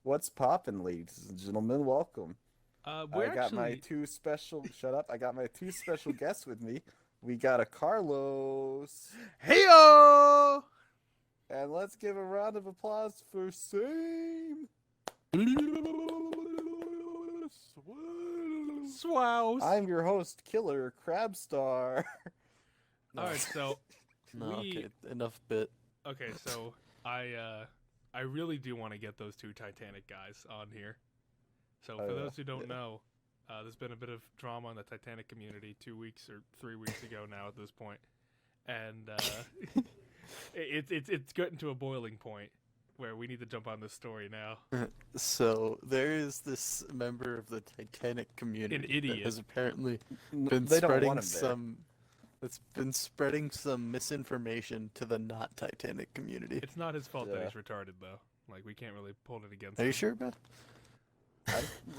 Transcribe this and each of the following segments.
What's poppin', ladies and gentlemen? Welcome. We're I got my actually. two special. Shut up! I got my two special guests with me. We got a Carlos, Heyo! and let's give a round of applause for Same. Swows. I'm your host, Killer Crabstar. All No, right, so no, we. okay, enough bit. Okay, so I really do want to get those two Titanic guys on here. So Oh, for yeah. those who don't know, there's been a bit of drama in the Titanic community 2 weeks or 3 weeks ago now at this point, and it's getting to a boiling point where we need to jump on this story now. So there is this member of the Titanic community that idiot. has apparently been They don't spreading want him there. some. It's been spreading some misinformation to the not Titanic community. It's not his fault that Yeah. he's retarded though. Like we can't really pull it against Are him. you sure about?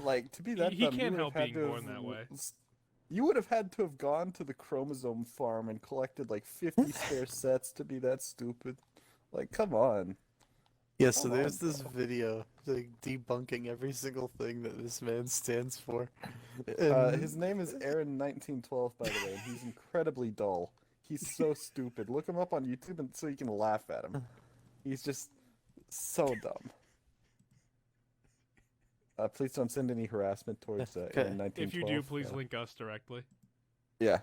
Like to be that He dumb, you can't would help have had being to born have- that way. You would have had to have gone to the chromosome farm and collected like 50 spare sets to be that stupid. Like, come on. Yeah. So Come there's on, this bro. video like debunking every single thing that this man stands for. And His name is Aaron1912, by the way, and he's incredibly dull. He's so stupid. Look him up on YouTube and so you can laugh at him. He's just so dumb. Please don't send any harassment towards Okay. Aaron1912. If you do, please link us directly. Yeah.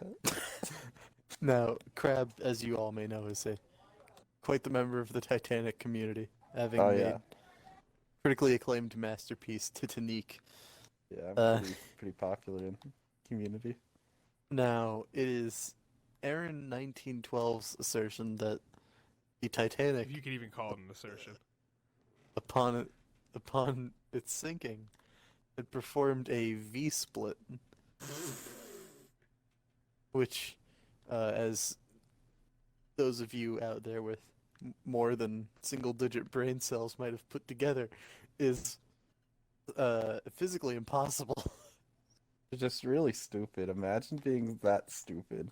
Now, Crab, as you all may know, is a quite the member of the Titanic community, having Oh, made yeah. critically acclaimed masterpiece Titanic. Yeah, I'm Uh, pretty popular in the community. Now, it is Aaron 1912's assertion that the Titanic, If you could even call it an assertion. upon its sinking, had performed a V-split, which, as those of you out there with more than single-digit brain cells might have put together, is physically impossible. It's just really stupid. Imagine being that stupid.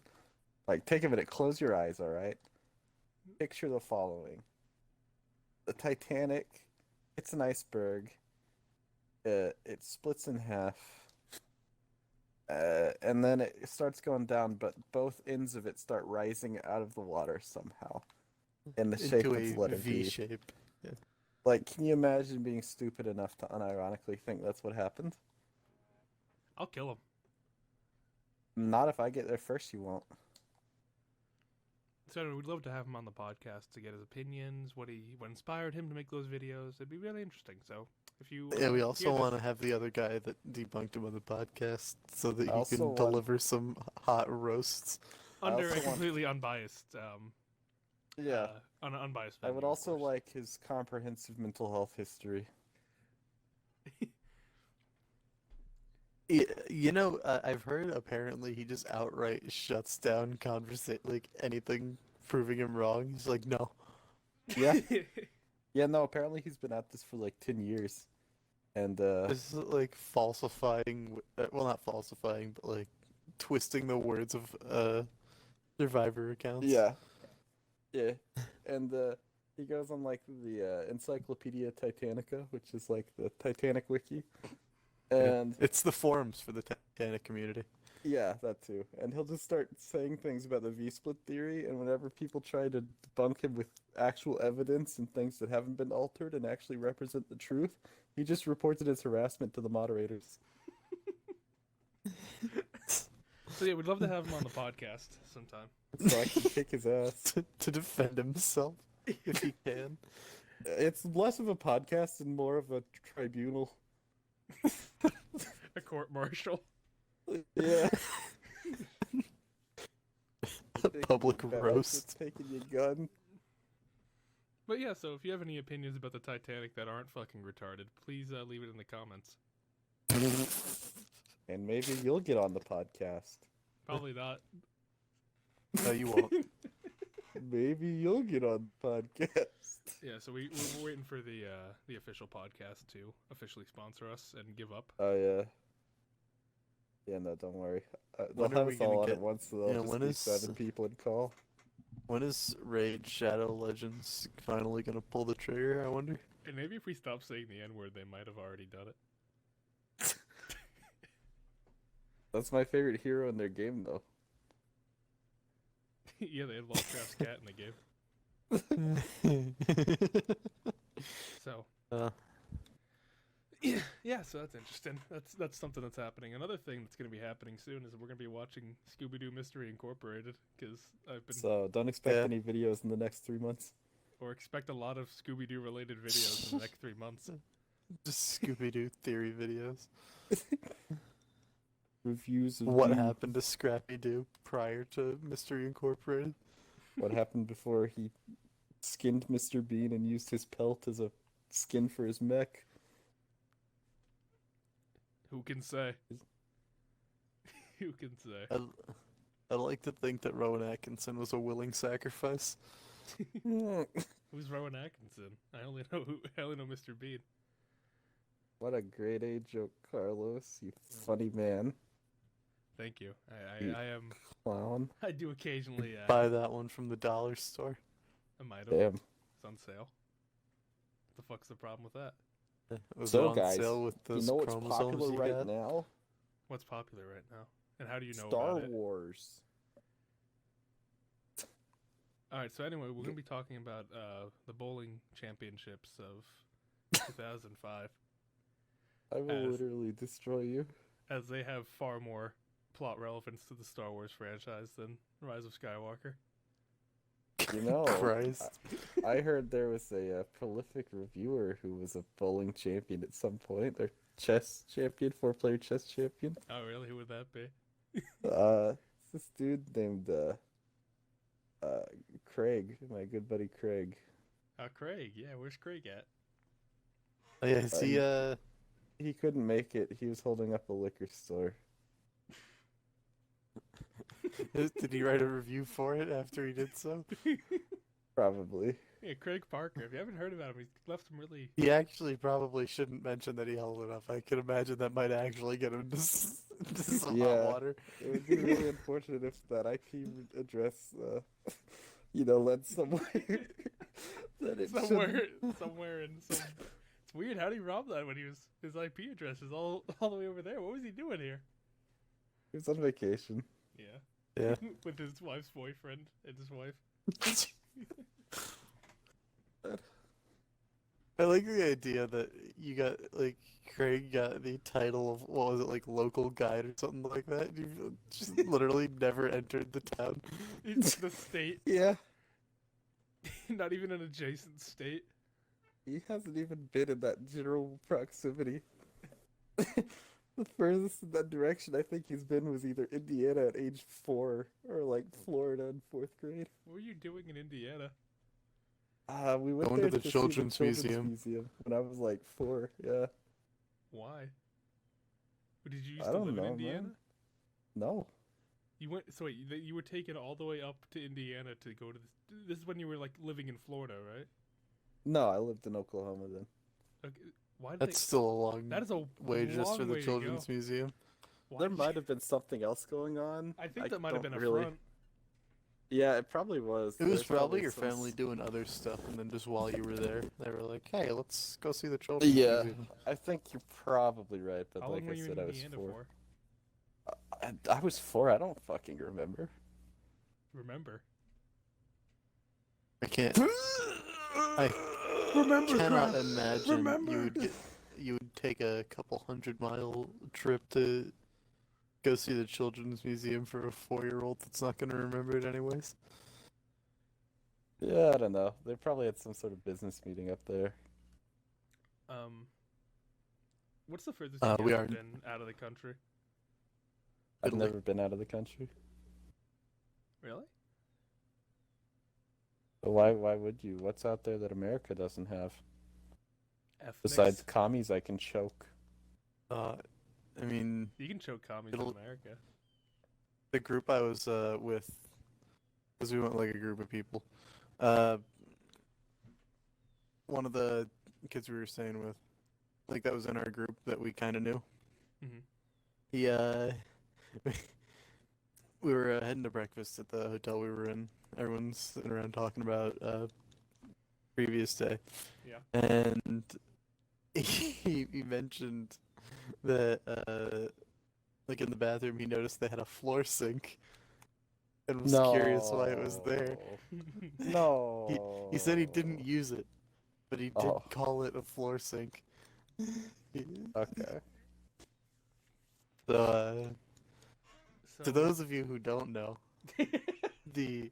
Like, take a minute, close your eyes, alright? Picture the following. The Titanic, it's an iceberg. It splits in half. And then it starts going down, but both ends of it start rising out of the water somehow. In the shape Into it's a letter V V. shape. Like, can you imagine being stupid enough to unironically think that's what happened? I'll kill him. Not if I get there first, you won't. So we'd love to have him on the podcast to get his opinions, what inspired him to make those videos. It'd be really interesting. So if you Yeah, we also hear want to have the other guy that debunked him on the podcast so that I he also can want- deliver some hot roasts. under I a also want- completely unbiased, Yeah. unbiased. I would venue, of also course. like his comprehensive mental health history. You know, I've heard apparently he just outright shuts down like anything proving him wrong. He's like, no. Yeah. Yeah, no, apparently he's been at this for like 10 years. And, This is like falsifying, well, not falsifying, but like twisting the words of survivor accounts. yeah. Yeah. And, he goes on like the Encyclopedia Titanica, which is like the Titanic wiki. And It's the forums for the Titanic community. yeah, that too. And he'll just start saying things about the V-split theory, and whenever people try to debunk him with actual evidence and things that haven't been altered and actually represent the truth, he just reports it as harassment to the moderators. So yeah, we'd love to have him on the podcast sometime. So I can kick his ass. to defend himself if he can. It's less of a podcast and more of a tribunal. A court martial. Yeah. A public Taking your badge, roast. Taking your gun. But yeah, so if you have any opinions about the Titanic that aren't fucking retarded, please leave it in the comments. And maybe you'll get on the podcast. Probably not. No, you won't. Maybe you'll get on the podcast. Yeah, so we're waiting for the official podcast to officially sponsor us and give up. Oh, yeah. Yeah, no, don't worry. They'll When are have we us all gonna on get- at once, so there'll yeah, just when be is- 7 people in call. When is Raid Shadow Legends finally gonna pull the trigger, I wonder? And maybe if we stop saying the N-word, they might have already done it. That's my favorite hero in their game, though. Yeah, they had Lovecraft's cat in the game. So yeah, so that's interesting. That's something that's happening. Another thing that's going to be happening soon is we're going to be watching Scooby-Doo Mystery Incorporated because I've been So don't expect any videos in the next 3 months. or expect a lot of Scooby-Doo related videos in the next 3 months. Just Scooby-Doo theory videos. Reviews of What Doo. happened to Scrappy-Doo prior to Mystery Incorporated? What happened before he skinned Mr. Bean and used his pelt as a skin for his mech? Who can say? Who can say? I like to think that Rowan Atkinson was a willing sacrifice. Who's Rowan Atkinson? I only know Mr. Bean. What a grade A joke, Carlos. You funny man. Thank you. You I am. Clown. I do occasionally. Buy that one from the dollar store. I might have. Damn. It's on sale. What the fuck's the problem with that? Was So, it on guys, sale with You those know what's chromosomes popular you right got? now? What's popular right now? And how do you know Star about it? Wars. All right. So anyway, we're gonna be talking about the bowling championships of 2005, I will As- literally destroy you. as they have far more plot relevance to the Star Wars franchise than Rise of Skywalker. You know, Christ. I heard there was a prolific reviewer who was a bowling champion at some point, or chess champion, 4-player chess champion. Oh, really? Who would that be? It's this dude named Craig, my good buddy Craig. Craig. Yeah, where's Craig at? Oh, yeah, is he, He couldn't make it. He was holding up a liquor store. did he write a review for it after he did so? Probably. Yeah, Craig Parker. If you haven't heard about him, he's left some really. He actually probably shouldn't mention that he held it up. I could imagine that might actually get him to some Yeah. hot water. It would be really unfortunate if that IP address, led somewhere that it shouldn't. somewhere in some. It's weird. How did he rob that when his IP address is all the way over there? What was he doing here? He was on vacation. Yeah. Yeah. With his wife's boyfriend and his wife. I like the idea that you got, like, Craig got the title of, what was it, like, local guide or something like that? You just literally never entered the town. It's the state, Yeah. not even an adjacent state. He hasn't even been in that general proximity. The furthest in that direction I think he's been was either Indiana at age 4 or like Florida in 4th grade. What were you doing in Indiana? We went Going there to the see Children's Museum. Museum when I was like 4. Yeah. Why? Did you used I to don't live in know, Indiana? man. No. You went. So wait, you were taken all the way up to Indiana to go to this. This is when you were like living in Florida, right? No, I lived in Oklahoma then. Okay. Why did That's still a long That is a way just long for the way to Children's go. Museum. Why There did might have been something else going on. I think that might have don't been a really... front. Yeah, it probably was. It was There's probably your some family doing other stuff, and then just while you were there, they were like, "Hey, let's go see the Children's Yeah, Museum." I think you're probably right, but How like long were I you said, in I was Indiana 4. for? I was 4. I don't fucking remember. Remember? I can't. I cannot imagine you would take a couple 100-mile trip to go see the Children's Museum for a 4-year-old that's not going to remember it anyways. Yeah, I don't know. They probably had some sort of business meeting up there. What's the furthest We you've are- ever been out of the country? I've Italy. never been out of the country. Really? But why would you? What's out there that America doesn't have? Ethnics. Besides commies I can choke. I mean, You can choke commies in It'll- America. the group I was with, because we went like a group of people. One of the kids we were staying with, like that was in our group that we kind of knew. Mhm. He we were heading to breakfast at the hotel we were in. Everyone's sitting around talking about previous day. Yeah. And he mentioned that like in the bathroom he noticed they had a floor sink and was curious why it was there. No. He said he didn't use it, but he did Oh. call it a floor sink. Okay. So So, to those of you who don't know, the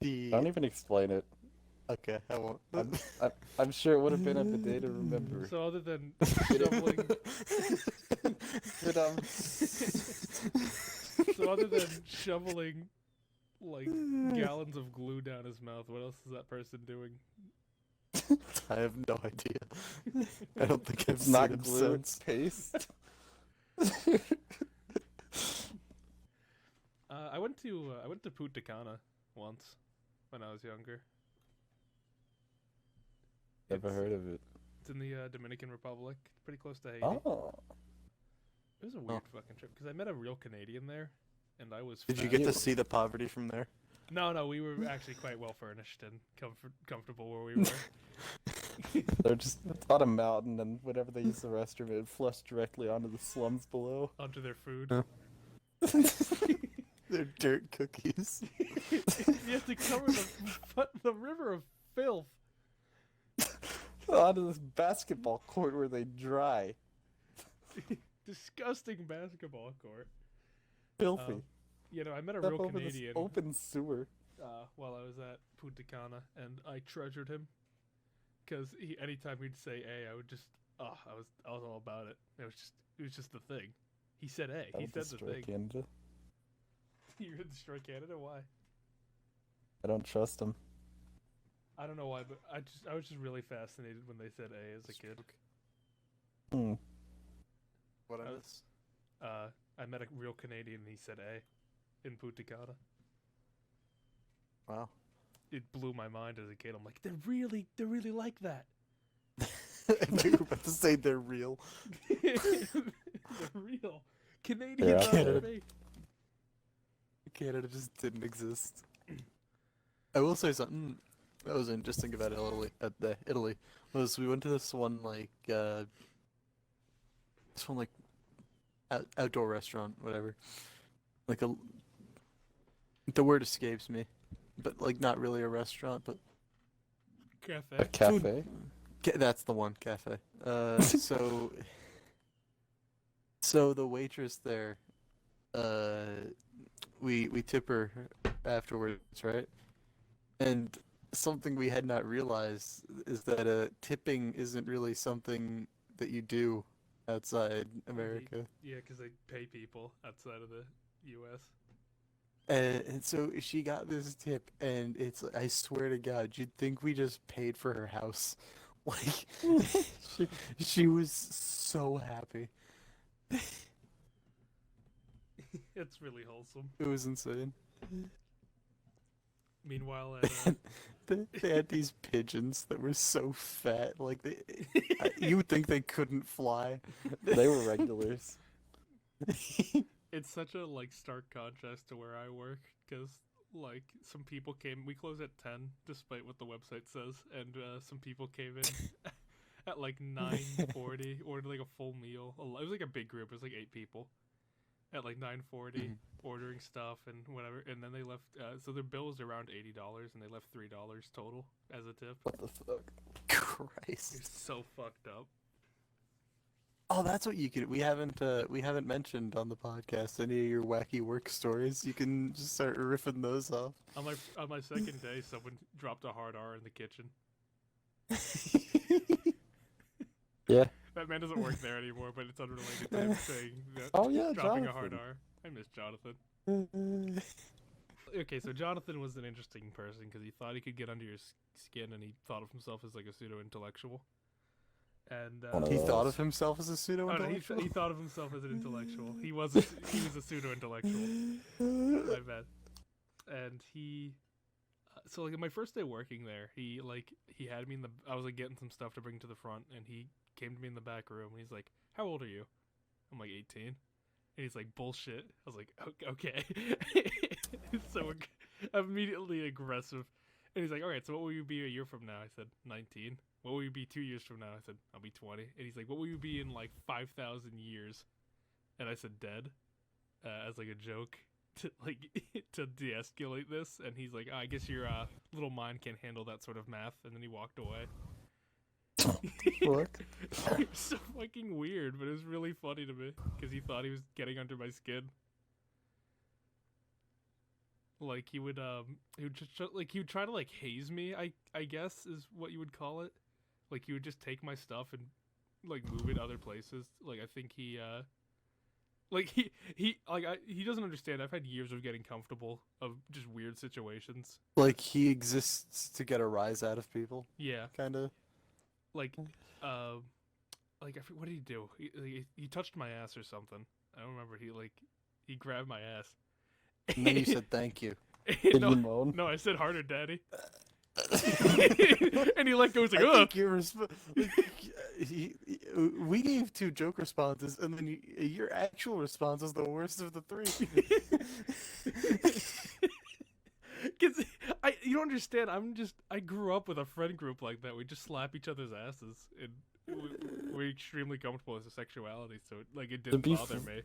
Don't even explain it. okay, I won't. I'm sure it would have been a bidet to remember. so other than shoveling, But, so other than shoveling like gallons of glue down his mouth, what else is that person doing? I have no idea. I don't think I've it's seen not him glue, since. it's paste. I went to Punta Cana once when I was younger. Never heard of it. It's in the Dominican Republic, pretty close to Haiti. Oh. It was a weird fucking trip because I met a real Canadian there, and I was. Did you fat. get to see the poverty from there? No, we were actually quite well furnished and comfortable where we were. They're just on a mountain, and whenever they use the restroom, it flushed directly onto the slums below. Onto their food. Huh. They're dirt cookies. You have to cover the river of filth. Onto this basketball court where they dry. Disgusting basketball court. Filthy. I met a Step real over this Canadian open sewer. while I was at Punta Cana, and I treasured him because anytime he'd say "A," I would just I was all about it. It was just the thing. He said "A." I He would said the destroy thing. Canada. You would destroy Canada? Why? I don't trust them. I don't know why, but I was just really fascinated when they said "A" as a kid. Hmm. What I I was- miss? I met a real Canadian and he said "A" in Punta Cana. Wow. It blew my mind as a kid. I'm like, they're really like that. I knew you were about to say they're real. They're real. Canadians Yeah. are Canada. fake. Canada just didn't exist. I will say something that was interesting about Italy was we went to this one outdoor restaurant, whatever. The word escapes me, but like not really a restaurant, but Cafe. A cafe? that's the one, cafe. So the waitress there, we tip her afterwards, right? And something we had not realized is that tipping isn't really something that you do outside America. Yeah, because they pay people outside of the U.S. And so she got this tip, and I swear to God, you'd think we just paid for her house. Like, she was so happy. It's really wholesome. It was insane. Meanwhile, at, They had these pigeons that were so fat, like you would think they couldn't fly. They were regulars. it's such a stark contrast to where I work because some people came. We close at 10, despite what the website says, and some people came in at 9:40, ordered a full meal. It was a big group. It was 8 people at 9:40, ordering stuff and whatever, and then they left. So their bill was around $80, and they left $3 total as a tip. What the fuck? Christ. It's so fucked up. Oh, that's what you could. We haven't mentioned on the podcast any of your wacky work stories. You can just start riffing those off. On my second day, someone dropped a hard R in the kitchen. Yeah. That man doesn't work there anymore, but it's unrelated to him saying that. Oh yeah, Dropping a hard Jonathan. R. I miss Jonathan. Okay, so Jonathan was an interesting person because he thought he could get under your skin, and he thought of himself as a pseudo-intellectual. And One of He those. thought of himself as a oh, no, pseudo-intellectual. he thought of himself as an intellectual. He was a pseudo-intellectual. My bad. And he, so my first day working there, he had me I was getting some stuff to bring to the front, and he came to me in the back room, and he's like, "How old are you?" I'm 18. And he's like, "Bullshit." I was like, "Okay." So immediately aggressive. And he's like, all right, so what will you be a year from now? I said, 19. What will you be 2 years from now? I said, I'll be 20. And he's like, what will you be in like 5,000 years? And I said, dead, as like a joke to like to de-escalate this. And he's like, I guess your little mind can't handle that sort of math. And then he walked away. What? It was so fucking weird, but it was really funny to me because he thought he was getting under my skin. Like he would try to like haze me. I guess is what you would call it. Like he would just take my stuff and like move it other places. Like I think he he doesn't understand. I've had years of getting comfortable of just weird situations. Like he exists to get a rise out of people, Yeah, kind of. like what did he do? He touched my ass or something. I don't remember. He grabbed my ass. And then you said thank you. Did no, you moan? no, I said harder, daddy. And he like goes like, I ugh. think we gave 2 joke responses, and then your actual response was the worst of the 3. Cause you don't understand. I grew up with a friend group like that. We just slap each other's asses, and we're extremely comfortable with the sexuality, so it didn't be bother f- me.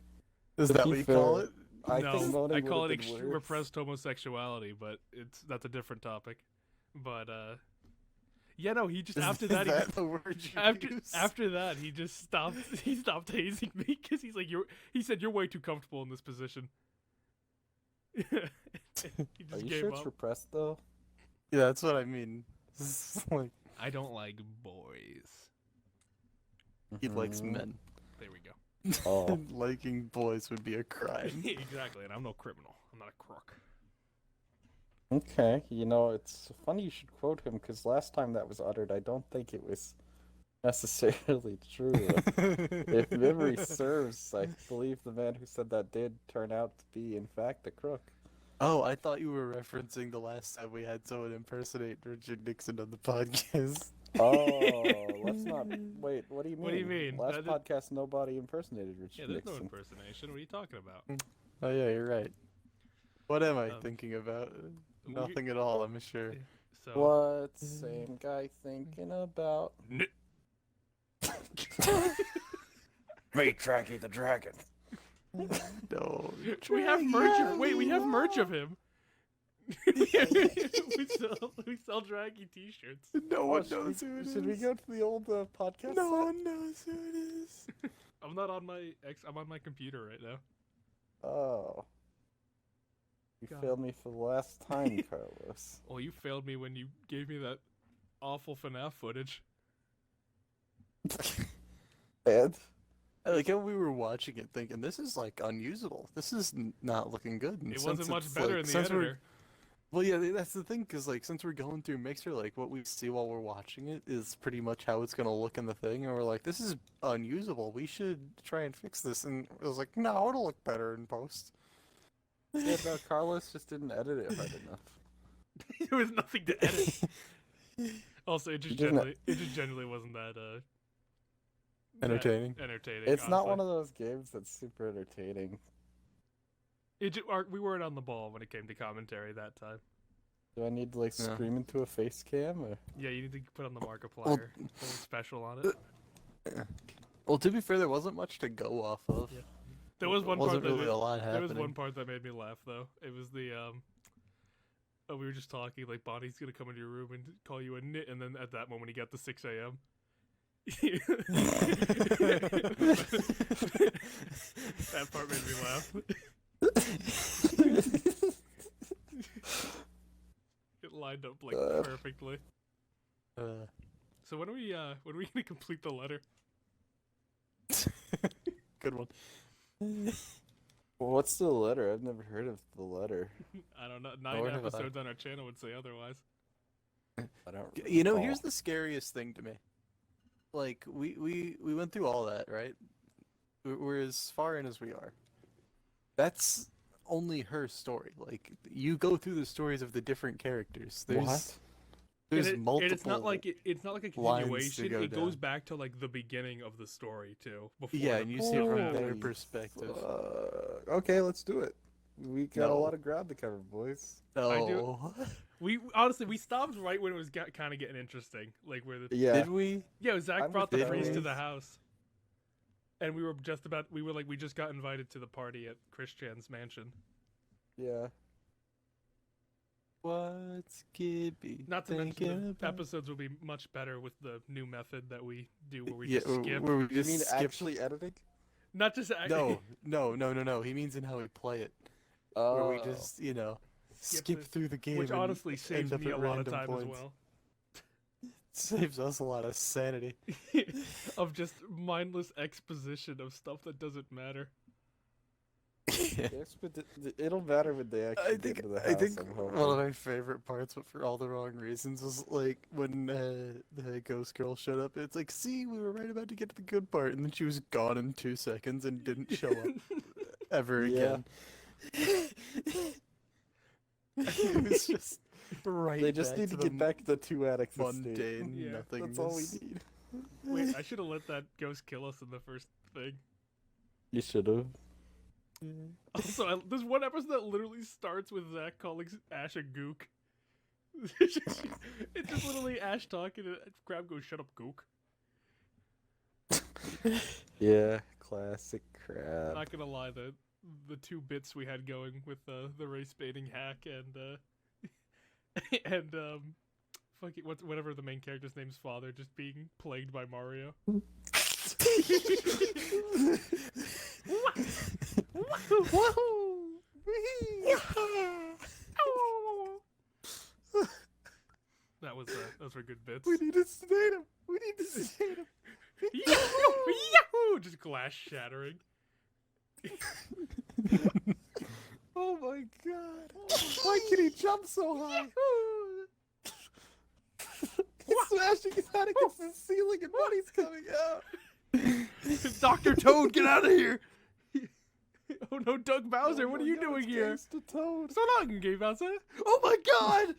Is To that be what you fair, call it? I No, think moaning I call it would've been worse. repressed homosexuality, but that's a different topic. But yeah, no, he just after that, Is that the word you use? after that he just stopped. He stopped hazing me because he's like, he said you're way too comfortable in this position. He Are just you gave sure it's up. repressed though? Yeah, that's what I mean. It's like I don't like boys. he likes Mhm. men. There we go. Oh, Liking boys would be a crime. Exactly, and I'm no criminal. I'm not a crook. okay. You know, it's funny you should quote him because last time that was uttered, I don't think it was necessarily true. If memory serves, I believe the man who said that did turn out to be, in fact, a crook. Oh, I thought you were referencing the last time we had someone impersonate Richard Nixon on the podcast. Oh, let's not. Wait, what do you mean? What do you mean? Last That podcast, nobody impersonated Yeah, Richard there's no Nixon. impersonation. What are you talking about? Oh yeah, you're right. What am I Um, thinking about? we- Nothing at all, I'm sure. So What's same guy thinking about? Me tracking the dragon. No. we have merch. Wait, we have merch of him. we sell Draggy T-shirts. No one should knows who it is. Should we go to the old podcast? No set? one knows who it is. I'm not on my I'm on my computer right now. Oh. You God. failed me for the last time, Carlos. Well, you failed me when you gave me that awful FNAF footage. And I like how we were watching it thinking, this is like unusable. This is not looking good. And It since wasn't much it's, better like, in the since we're- editor. Well, yeah, that's the thing, because like since we're going through Mixer, like what we see while we're watching it is pretty much how it's gonna look in the thing, and we're like, this is unusable. We should try and fix this. And it was like, no, it'll look better in post. yeah, no, Carlos just didn't edit it hard enough. There was nothing to edit. Also, it just didn't- generally wasn't that Entertaining. entertaining. It's not honestly. one of those games that's super entertaining. We weren't on the ball when it came to commentary that time. Do I need to like Yeah. scream into a face cam or? Yeah, you need to put on the Markiplier special on it. Well, to be fair, there wasn't much to go off of. Yeah. There was one wasn't part really that a lot there happening. was one part that made me laugh though. It was the we were just talking like Bonnie's gonna come into your room and call you a nit, and then at that moment he got the 6 a.m. That part made me laugh. It lined up like perfectly. So when are we gonna complete the letter? Good one. Well, what's the letter? I've never heard of the letter. I don't know. Nor 9 have I. episodes on our channel would say otherwise. I don't. You know, recall. here's the scariest thing to me. Like, we went through all that, right? We're as far in as we are. That's only her story. Like, you go through the stories of the different characters. There's What? there's And multiple. and it's not like it's not like a lines to continuation. go It goes down. back to like the beginning of the story too. Before Yeah, the- and you see it from Holy their perspective. Okay, let's do it. We got a No. lot of ground to cover, boys. I do- No. We honestly we stopped right when it was kind of getting interesting, like where the Yeah. Did we? Zach I'm brought with the Did priest to we? the house, and we were we just got invited to the party at Christian's mansion. Yeah. What's Gibby Not to mention thinking the about? episodes will be much better with the new method that we do, where we Yeah, just skip. where we You just mean skip. actually editing? Not just No. He means in how we play it. Oh. Where we just, skip it, through the game. which and honestly saves end up me at a lot of random time points. as well. Saves us a lot of sanity. Of just mindless exposition of stuff that doesn't matter. Yes, but it'll matter when they actually get into the house. I think I'm one hoping. of my favorite parts, but for all the wrong reasons, was like when the ghost girl showed up. It's like, see, we were right about to get to the good part, and then she was gone in 2 seconds and didn't show up ever Yeah. again. It was just right. They just back need to the get back to the 2 addicts estate. mundane Yeah, nothingness. That's all we need. Wait, I should have let that ghost kill us in the first thing. You should have. Also, there's one episode that literally starts with Zach calling Ash a gook. It's just literally Ash talking, and Crab goes, "Shut up, gook." Yeah, classic crab. Not gonna lie, the 2 bits we had going with the race baiting hack and fucking whatever the main character's name's father just being plagued by Mario. Those were good bits. We need to sedate him. We need to sedate him. Yahoo! Yahoo! Just glass shattering. Oh my god. Why can he jump so high? He's smashing his head against the ceiling and money's coming out. Dr. Toad, get out of here! Oh no, Doug Bowser, what are you doing here? Toad. So long, Gay Bowser. Oh my god!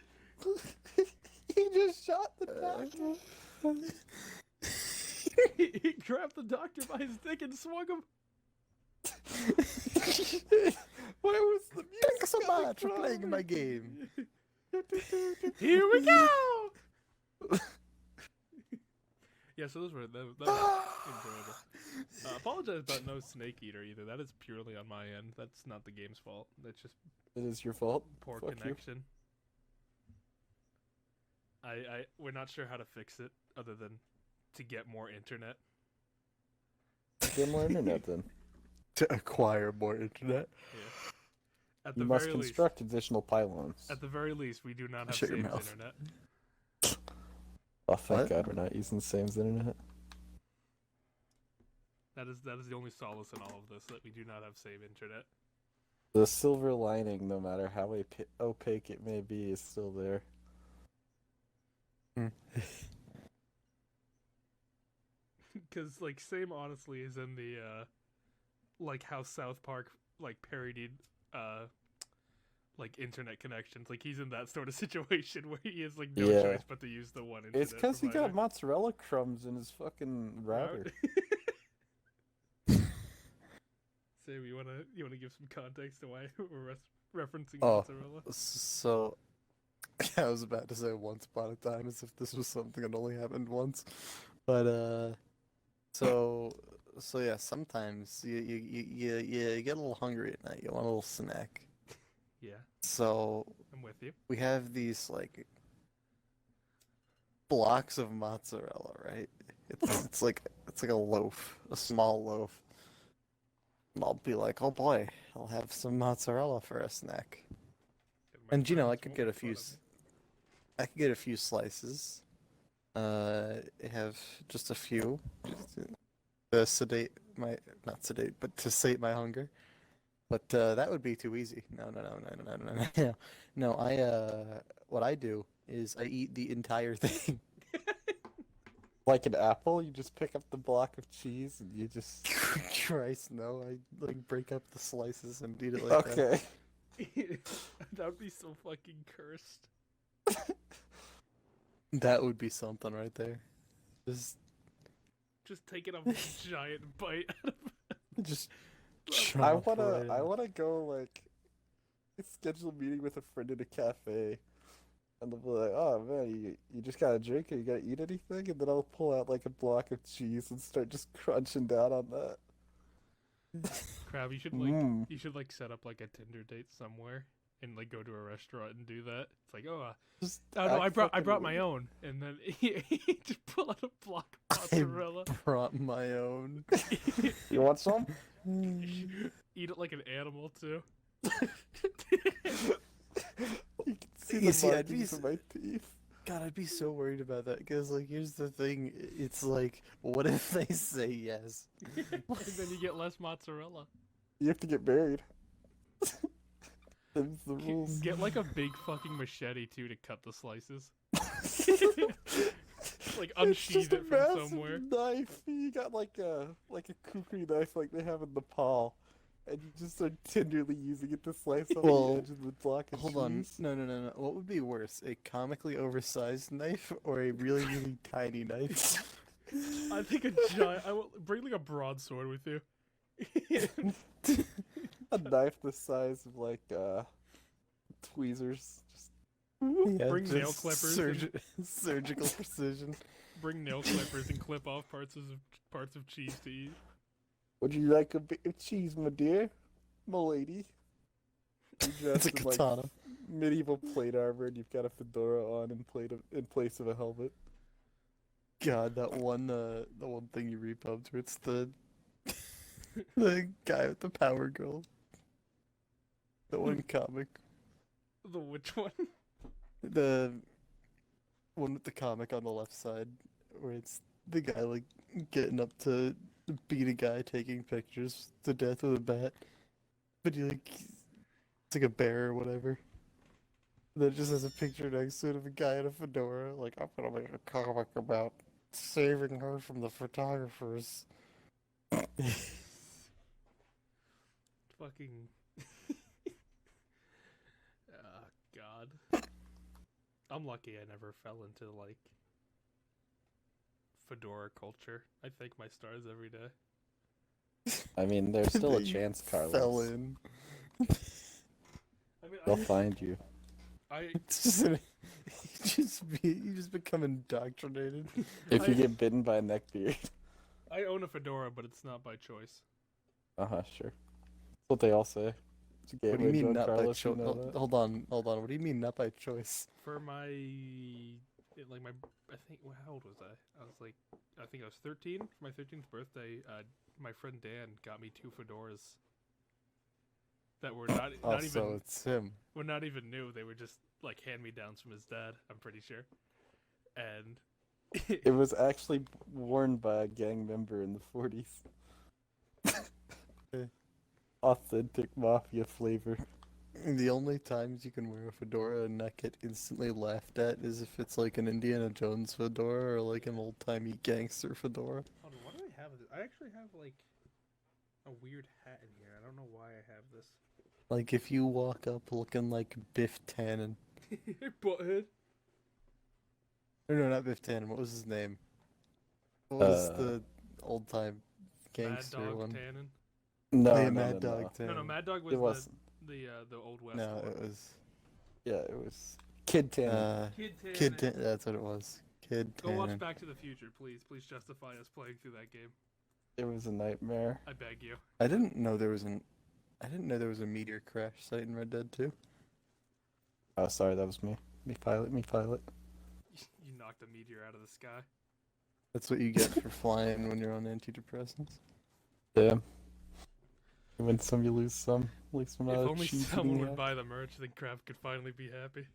He just shot the doctor. He grabbed the doctor by his dick and swung him. Why was the music Thanks so coming much for from? playing my game. Here we go! Yeah, so those were that was enjoyable. Apologize about no Snake Eater either. That is purely on my end. That's not the game's fault. That's just It is your fault. poor Fuck you. connection. We're not sure how to fix it other than to get more internet. Get more internet then. To acquire more internet. Yeah. At You the must very least, construct additional pylons. at the very least, we do not have Shut your Same's mouth. internet. Oh, thank What? God we're not using Sam's internet. That is the only solace in all of this, that we do not have Same internet. The silver lining, no matter how opaque it may be, is still there. Because like Same honestly is in the like how South Park like parodied like internet connections. Like he's in that sort of situation where he has like no Yeah. choice but to use the one internet. It's because he got provider. mozzarella crumbs in his fucking router. Sam, you wanna give some context to why we're referencing Oh. mozzarella? So, I was about to say once upon a time as if this was something that only happened once. But, so yeah, sometimes you get a little hungry at night. You want a little snack. Yeah, So, I'm with you. we have these, like, blocks of mozzarella, right? It's like a loaf, a small loaf. And I'll be like, oh boy, I'll have some mozzarella for a snack. My And you know, I friends could won't get a make few. fun of me. I could get a few slices. Have just a few, just to sedate my, not sedate, but to sate my hunger. But that would be too easy. No. No, what I do is I eat the entire thing. Like an apple, you just pick up the block of cheese and you just. Christ, no! I like break up the slices and eat it like that. Okay. That would be so fucking cursed. That would be something right there. Just Just taking a giant bite out of just. I chomp wanna, right I in. wanna go like schedule a meeting with a friend in a cafe, and they'll be like, "Oh man, you just got a drink or you gotta eat anything?" And then I'll pull out like a block of cheese and start just crunching down on that. Crab, Mm. you should like set up like a Tinder date somewhere and like go to a restaurant and do that. It's like, Just oh no, act I fucking brought my weird. own, and then just pull out a block of I mozzarella, brought my own. You want some? eat it like an animal too. You can see You the see, I'd be markings of my teeth. God, I'd be so worried about that because, like, here's the thing. It's like, what if they say yes? And then you get less mozzarella. You have to get married. Them's the rules. Get like a big fucking machete too to cut the slices. Like It's unsheath just a it from massive somewhere. knife. You got like a kukri knife like they have in Nepal, and you just are tenderly using it to slice off Well, the edge of the block of Hold on. cheese. No. What would be worse, a comically oversized knife or a really, really tiny knife? I think a giant. I will bring like a broadsword with you. A knife the size of like tweezers. Just Yeah, Bring nail just clippers surgical precision. Bring nail clippers and clip off parts of cheese to eat. would you like a bit of cheese, my dear, my lady? You're It's a dressed in like katana. medieval plate armor, and you've got a fedora on in place of a helmet. God, that one thing you repubbed where it's the the guy with the power girl. That one comic. The which one? The one with the comic on the left side, where it's the guy like getting up to beat a guy taking pictures to death with a bat, but he like it's like a bear or whatever. Then it just has a picture next to it of a guy in a fedora, like I'm gonna make a comic about saving her from the photographers. Fucking. Oh God. I'm lucky I never fell into like fedora culture. I thank my stars every day. I mean, there's still a That you chance, Fell Carlos. in. I mean, They'll find you. I It's just you just become indoctrinated. If you get bitten by a neckbeard. I own a fedora, but it's not by choice. Sure. That's what they all say. It's a What do you gateway mean drug, not by Carlos, you choice? know that? Hold on. What do you mean not by choice? For my, like my, I think, how old was I? I think I was 13. For my 13th birthday, my friend Dan got me 2 fedoras that were not Oh, not so even it's him. were not even new. They were just like hand-me-downs from his dad. I'm pretty sure. And It was actually worn by a gang member in the 40s. Okay. Authentic mafia flavor. The only times you can wear a fedora and not get instantly laughed at is if it's like an Indiana Jones fedora or like an old-timey gangster fedora. hold on, what do I have? I actually have like a weird hat in here. I don't know why I have this. Like if you walk up looking like Biff Tannen. Butthead. Or no, not Biff Tannen. What was his name? What was Uh, the old-time Mad gangster Dog one? Tannen. No, Oh, yeah, no, Mad no, Dog no. Tannen. No, Mad Dog It was wasn't. the Old West No, one. it was Yeah, it was Kid Tannen. Kid Tannen. Kid Tannen. That's what it was. Kid Go watch Tannen. Back to the Future, please. Please justify us playing through that game. It was a nightmare. I beg you. I didn't know there was a meteor crash site in Red Dead 2. Oh, sorry, that was me. Me pilot. You knocked a meteor out of the sky. That's what you get for flying when you're on antidepressants. Yeah. You win some, you lose some. At least we're If not only cheating someone would yet. buy the merch, then Kraft could finally be happy.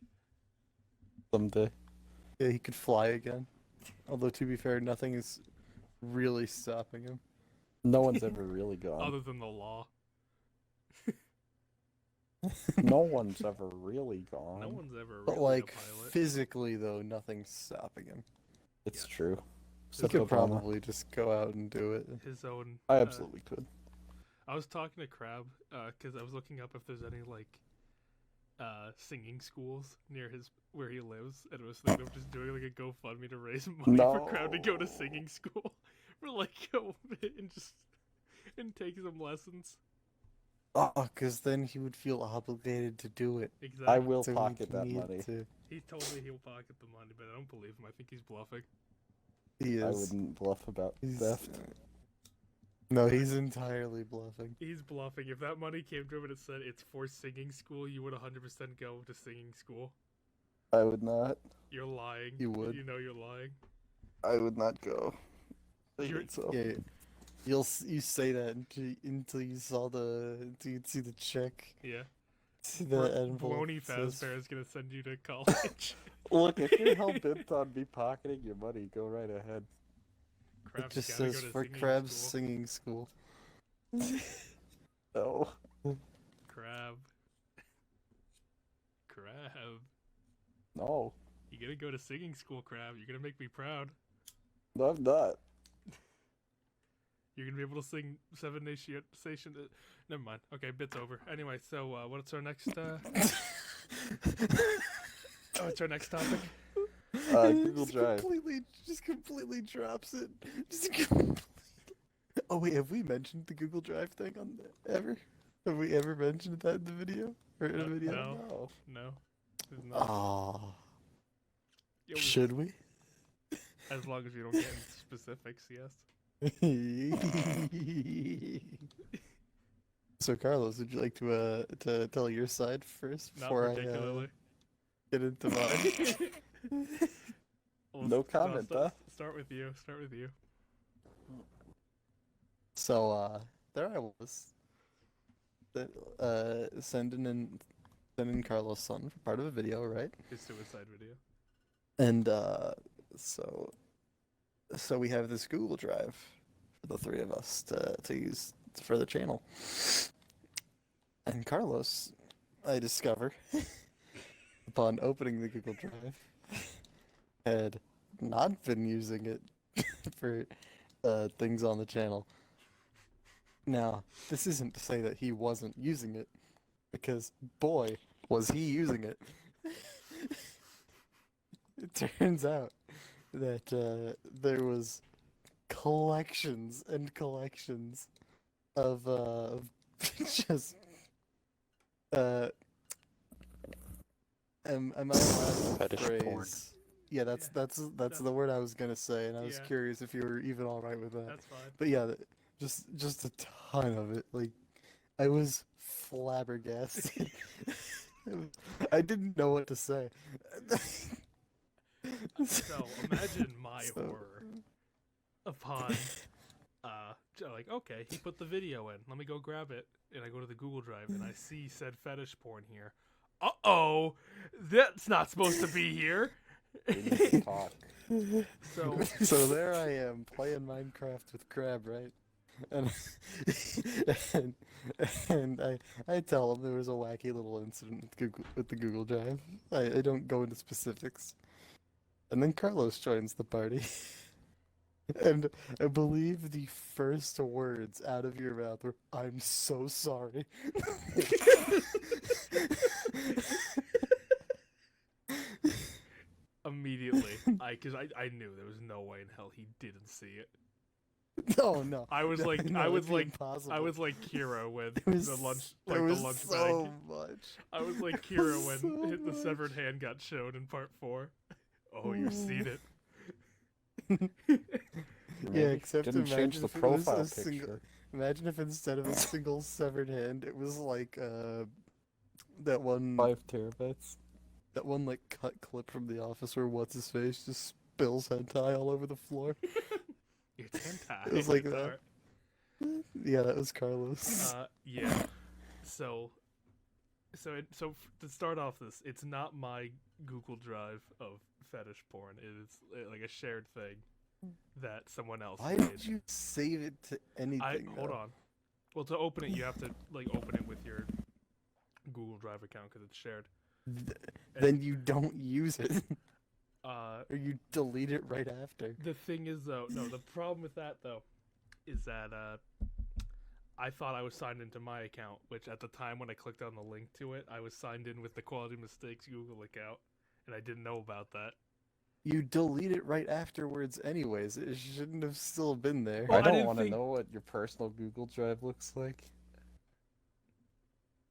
Someday. Yeah, he could fly again. Although to be fair, nothing is really stopping him. No one's ever really gone. Other than the law. No one's ever really gone. No one's ever But really like a pilot. physically though, nothing's stopping him. It's Yeah. true. He Except could Obama. probably just go out and do it. His own. I absolutely could. I was talking to Crab because I was looking up if there's any like singing schools near where he lives, and I was thinking of just doing like a GoFundMe to raise money for Crab to go to No. singing school for like and take some lessons. Oh, because then he would feel obligated to do it. Exactly. I will So pocket he'd that need money. to- He told me he'll pocket the money, but I don't believe him. I think he's bluffing. He I is. wouldn't bluff about He's, theft. No, he's entirely bluffing. He's bluffing. If that money came to him and it said it's for singing school, you would 100% go to singing school. I would not. You're lying. You would. You know you're lying. I would not go. I You're- think so. Yeah, you say that until you you'd see the check. Yeah. See the envelope. Baloney says- Fazbear is gonna send you to college. Look, if you're hell bent on me pocketing your money, go right ahead. It Krabs just gotta says go to for singing Krabs school. singing school. No. Crab. Crab. No. You gotta go to singing school, Crab. You're gonna make me proud. No, I'm not. You're gonna be able to sing Seven Nation. Never mind. Okay, bit's over. Anyway, so what's our next? What's our next topic? Google Just Drive. Just completely drops it. Oh wait, have we mentioned the Google Drive thing on ever? Have we ever mentioned that in the video or in a video? No. No. No. There's not. Oh, It was- should we? As long as you don't get into specifics, yes. So Carlos, would you like to tell your side first Not before I particularly. get into mine? Well, No I'll comment, huh? Start with you. Start with you. So there I was, sending in Carlos' son for part of a video, right? His suicide video. And so we have this Google Drive for the three of us to use for the channel. And Carlos, I discover, upon opening the Google Drive, had not been using it for things on the channel. Now, this isn't to say that he wasn't using it, because boy, was he using it. It turns out that there was collections and collections of just am I allowed to Fetish phrase? porn. Yeah, that's the word I was gonna say, and I was Yeah. curious if you were even all right with that. That's fine. But yeah, just a ton of it. Like, I was flabbergasted. I didn't know what to say. So imagine my So- horror upon like, okay, he put the video in. Let me go grab it. And I go to the Google Drive and I see said fetish porn here. Uh-oh! That's not supposed to be here. We need to talk. So So there I am playing Minecraft with Crab, right? And and I tell him there was a wacky little incident with the Google Drive. I don't go into specifics. And then Carlos joins the party. And I believe the first words out of your mouth were, "I'm so sorry." immediately, because I knew there was no way in hell he didn't see it. No, no. I was like, No, I was it'd be like, impossible. I was like Kira when There was the lunch, there like was the lunch so bag. much. I was like There Kira was when so the much. severed hand got shown in part 4. Oh, you've seen it. Yeah, Maybe except didn't change imagine the if it was profile a picture. single- Imagine if instead of a single severed hand, it was like that one 5 terabytes. that one like cut clip from The Office where what's his face just spills hentai all over the floor. It's hentai. It was like it's that. art. Yeah, that was Carlos. Yeah. So to start off this, it's not my Google Drive of fetish porn. It is like a shared thing that someone else Why made. did you save it to anything? Hold though? on. Well, to open it, you have to like open it with your Google Drive account because it's shared. Then you don't use it, Uh, or you delete it right after. the thing is though, no, the problem with that though is that I thought I was signed into my account, which at the time when I clicked on the link to it, I was signed in with the Quality Mistakes Google account, and I didn't know about that. You delete it right afterwards, anyways. It shouldn't have still been there. Well, I I don't didn't want to think- know what your personal Google Drive looks like.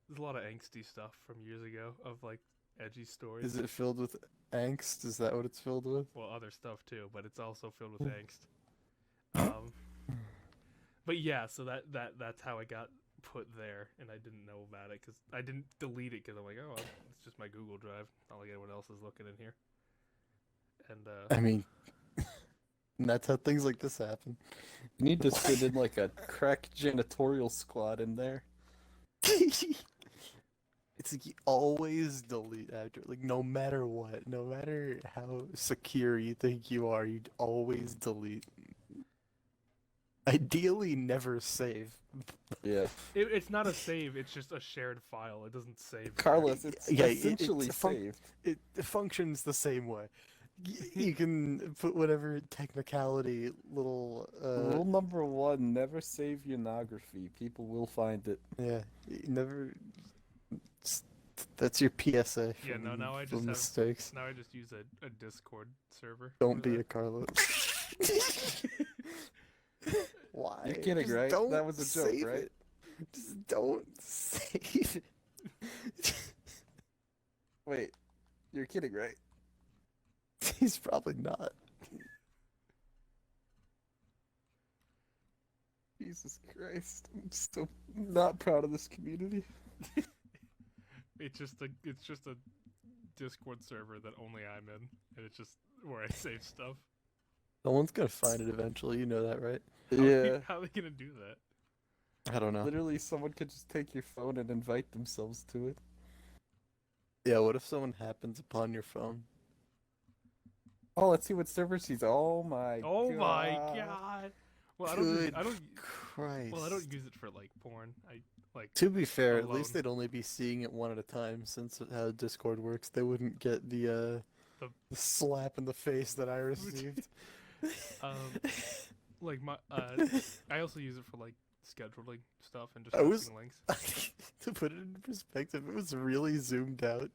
There's a lot of angsty stuff from years ago of like edgy stories. Is it filled with angst? Is that what it's filled with? Well, other stuff too, but it's also filled with angst. Um, but yeah, so that's how it got put there, and I didn't know about it because I didn't delete it because I'm like, oh, well, it's just my Google Drive. Not like anyone else is looking in here. And I mean, that's how things like this happen. You need to sit in like a crack janitorial squad in there. It's like you always delete after, like, no matter what, no matter how secure you think you are, you'd always delete. Ideally, never save. Yeah. it's not a save; it's just a shared file. It doesn't save. Carlos, it's Yeah, essentially it's saved. It functions the same way. You can put whatever technicality little. Rule number 1, never save unography. People will find it. Yeah, never. That's your PSA. Yeah, from- no, now I from just have- mistakes. Now I just use a Discord server. Don't for be a that. Carlos. Why? You're kidding, Just right? don't That was a joke, save right? it. Just don't save it. Wait, you're kidding, right? He's probably not. Jesus Christ. I'm so not proud of this community. It's just a Discord server that only I'm in, and it's just where I save stuff. Someone's gonna find it eventually. You know that, right? How are they gonna do that? I don't know. Literally, someone could just take your phone and invite themselves to it. Yeah. What if someone happens upon your phone? Oh, let's see what servers he's. Oh my Oh god. my god! Well, Good I don't. Christ. Well, I don't use it for like porn. I like. To be fair, at least alone. they'd only be seeing it one at a time, since how Discord works. They wouldn't get the slap in the face that I received. Like my I also use it for like scheduling stuff and just I was- posting links. To put it into perspective, it was really zoomed out,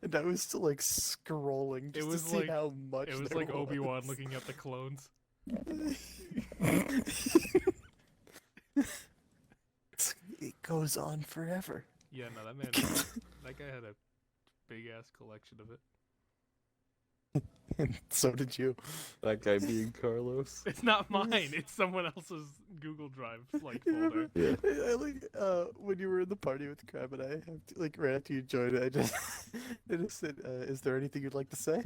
and I was still like scrolling just was to see like- how much. It was there like Obi-Wan was. looking at the clones. It goes on forever. Yeah, no, that man, that guy had a big ass collection of it. And so did you. That guy being Carlos. It's not mine. It's someone else's Google Drive like folder. Yeah. I like when you were in the party with Crab and I, have to, like right after you joined, I just said, "Is there anything you'd like to say?"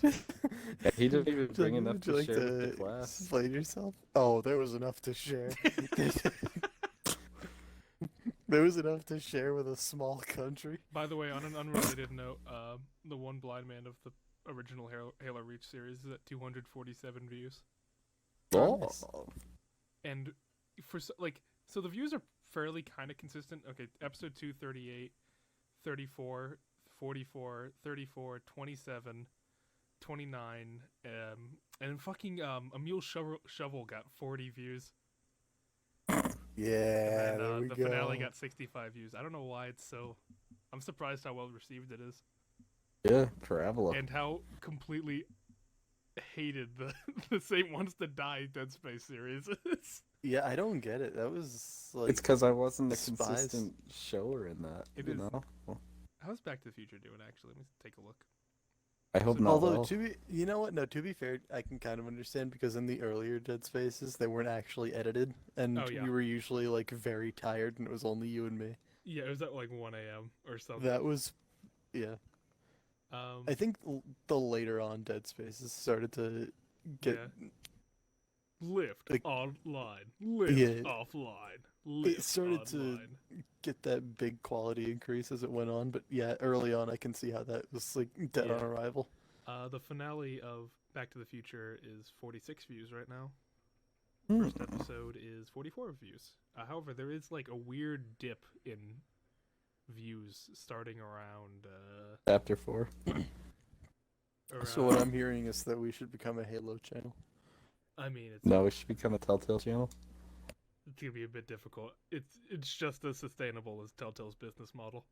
Yeah, he didn't even bring enough Would you to like share with the to class. explain yourself? Oh, there was enough to share. There was enough to share with a small country. By the way, on an unrelated note, the One Blind Man of the original Halo Reach series is at 247 views. Oh. And so the views are fairly kind of consistent. Okay, episode 2, 38, 34, 44, 34, 27, 29, and fucking Emil Shovel got 40 views. Yeah, And there we the go. finale got 65 views. I don't know why it's so. I'm surprised how well received it is, Yeah, Parabola. and how completely hated the Saint Wants to Die Dead Space series is. Yeah, I don't get it. That was like It's because I wasn't a Spies. consistent shower in that. It you is. know? Well, How's Back to the Future doing? Actually, let me take a look. I hope So- not. Although well. to be, you know what? No, to be fair, I can kind of understand because in the earlier Dead Spaces, they weren't actually edited, and Oh, yeah. we were usually like very tired, and it was only you and me. Yeah, it was at like 1 a.m. or something. That was, yeah. I think the later on Dead Spaces started to get. Lift like- online, lift Yeah. offline, lift started to- online. Get that big quality increase as it went on, but yeah, early on I can see how that was like dead Yeah. on arrival. The finale of Back to the Future is 46 views right now. Hmm. First episode is 44 views. However, there is like a weird dip in views starting around. Chapter 4. So what I'm hearing is that we should become a Halo channel. I mean, it's No, we should become a Telltale channel. it's gonna be a bit difficult. It's just as sustainable as Telltale's business model.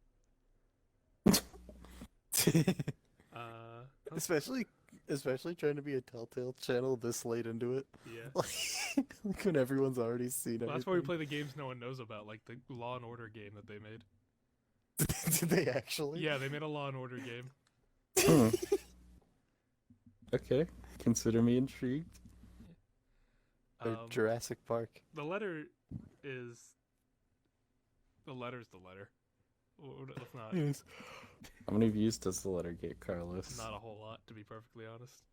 How's- Especially especially trying to be a Telltale channel this late into it. Yeah. Like when everyone's already seen Well, that's why we everything. play the games no one knows about, like the Law and Order game that they made. Did they actually? Yeah, they made a Law and Order game. Hmm. Okay, consider me intrigued. Or Jurassic Park. The letter is the letter's the letter. Let's not. Yes. How many views does the letter get, Carlos? Not a whole lot, to be perfectly honest.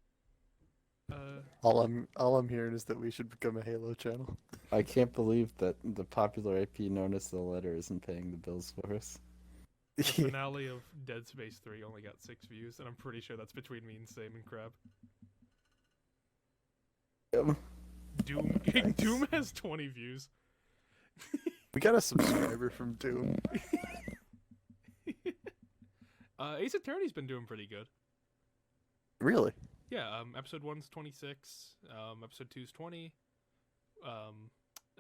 All I'm hearing is that we should become a Halo channel. I can't believe that the popular IP known as the letter isn't paying the bills for us. The finale of Dead Space 3 only got 6 views, and I'm pretty sure that's between me and Sam and Crab. Doom Nice. Doom has 20 views. We got a subscriber from Doom. Ace Attorney's been doing pretty good. Really? Yeah, episode 1's 26, episode 2's 20,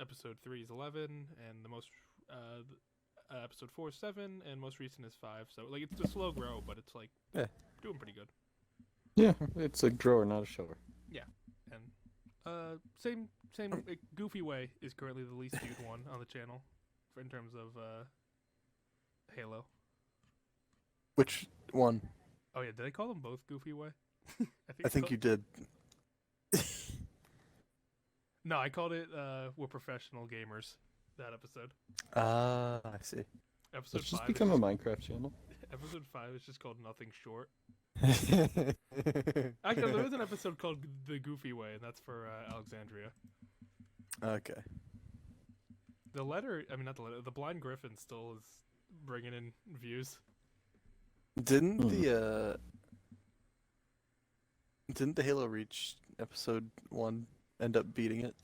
episode 3 is 11, and the most episode 4 is 7, and most recent is 5. So like it's a slow grow, but it's like doing pretty good. Yeah, it's a grower, not a shower. And same Goofy Way is currently the least viewed one on the channel, in terms of Halo. Which one? Oh yeah, did I call them both Goofy Way? I think you did. No, I called it We're Professional Gamers, that episode. Ah, I see. Episode Let's just 5 become is a Minecraft channel. Episode 5 is just called Nothing Short. Actually, there is an episode called The Goofy Way, and that's for Alexandria. Okay. The letter, I mean not the letter, the Blind Griffin still is bringing in views. Didn't the Halo Reach episode 1 end up beating it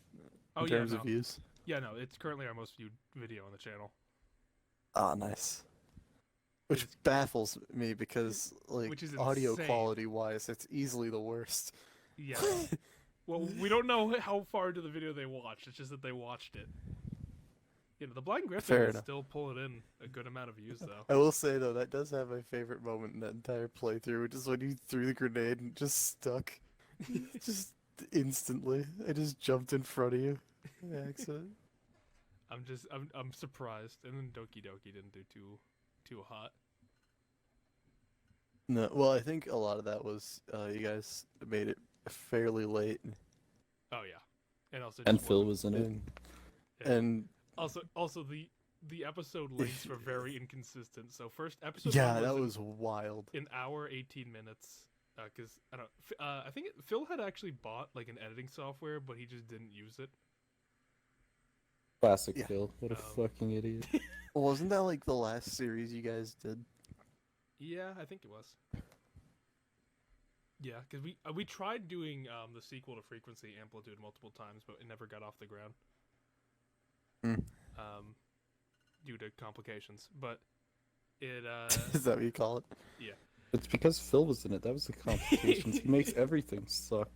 in terms of views? Yeah, no, it's currently our most viewed video on the channel. Ah, nice. Which baffles me because, like, Which is audio insane. quality wise, it's easily the worst. Yeah. Well, we don't know how far into the video they watched. It's just that they watched it. You know, the Blind Griffin Fair is enough. still pulling in a good amount of views, though. I will say though, that does have my favorite moment in that entire playthrough, which is when you threw the grenade and it just stuck, just instantly. I just jumped in front of you, by accident. I'm surprised. And then Doki Doki didn't do too hot. No, well, I think a lot of that was you guys made it fairly late, Oh yeah, and also And just Phil wasn't- was in it. and Yeah. and Also the episode lengths were very inconsistent. So first episode yeah, 1 that in was wild. an hour 18 minutes. Because I think Phil had actually bought like an editing software, but he just didn't use it. Classic Yeah. Phil. What a fucking idiot. Well, wasn't that like the last series you guys did? Yeah, I think it was. Yeah, because we tried doing the sequel to Frequency Amplitude multiple times, but it never got off the ground. Hmm. Due to complications, but it Is that what you call it? It's because Phil was in it. That was the complications. He makes everything suck.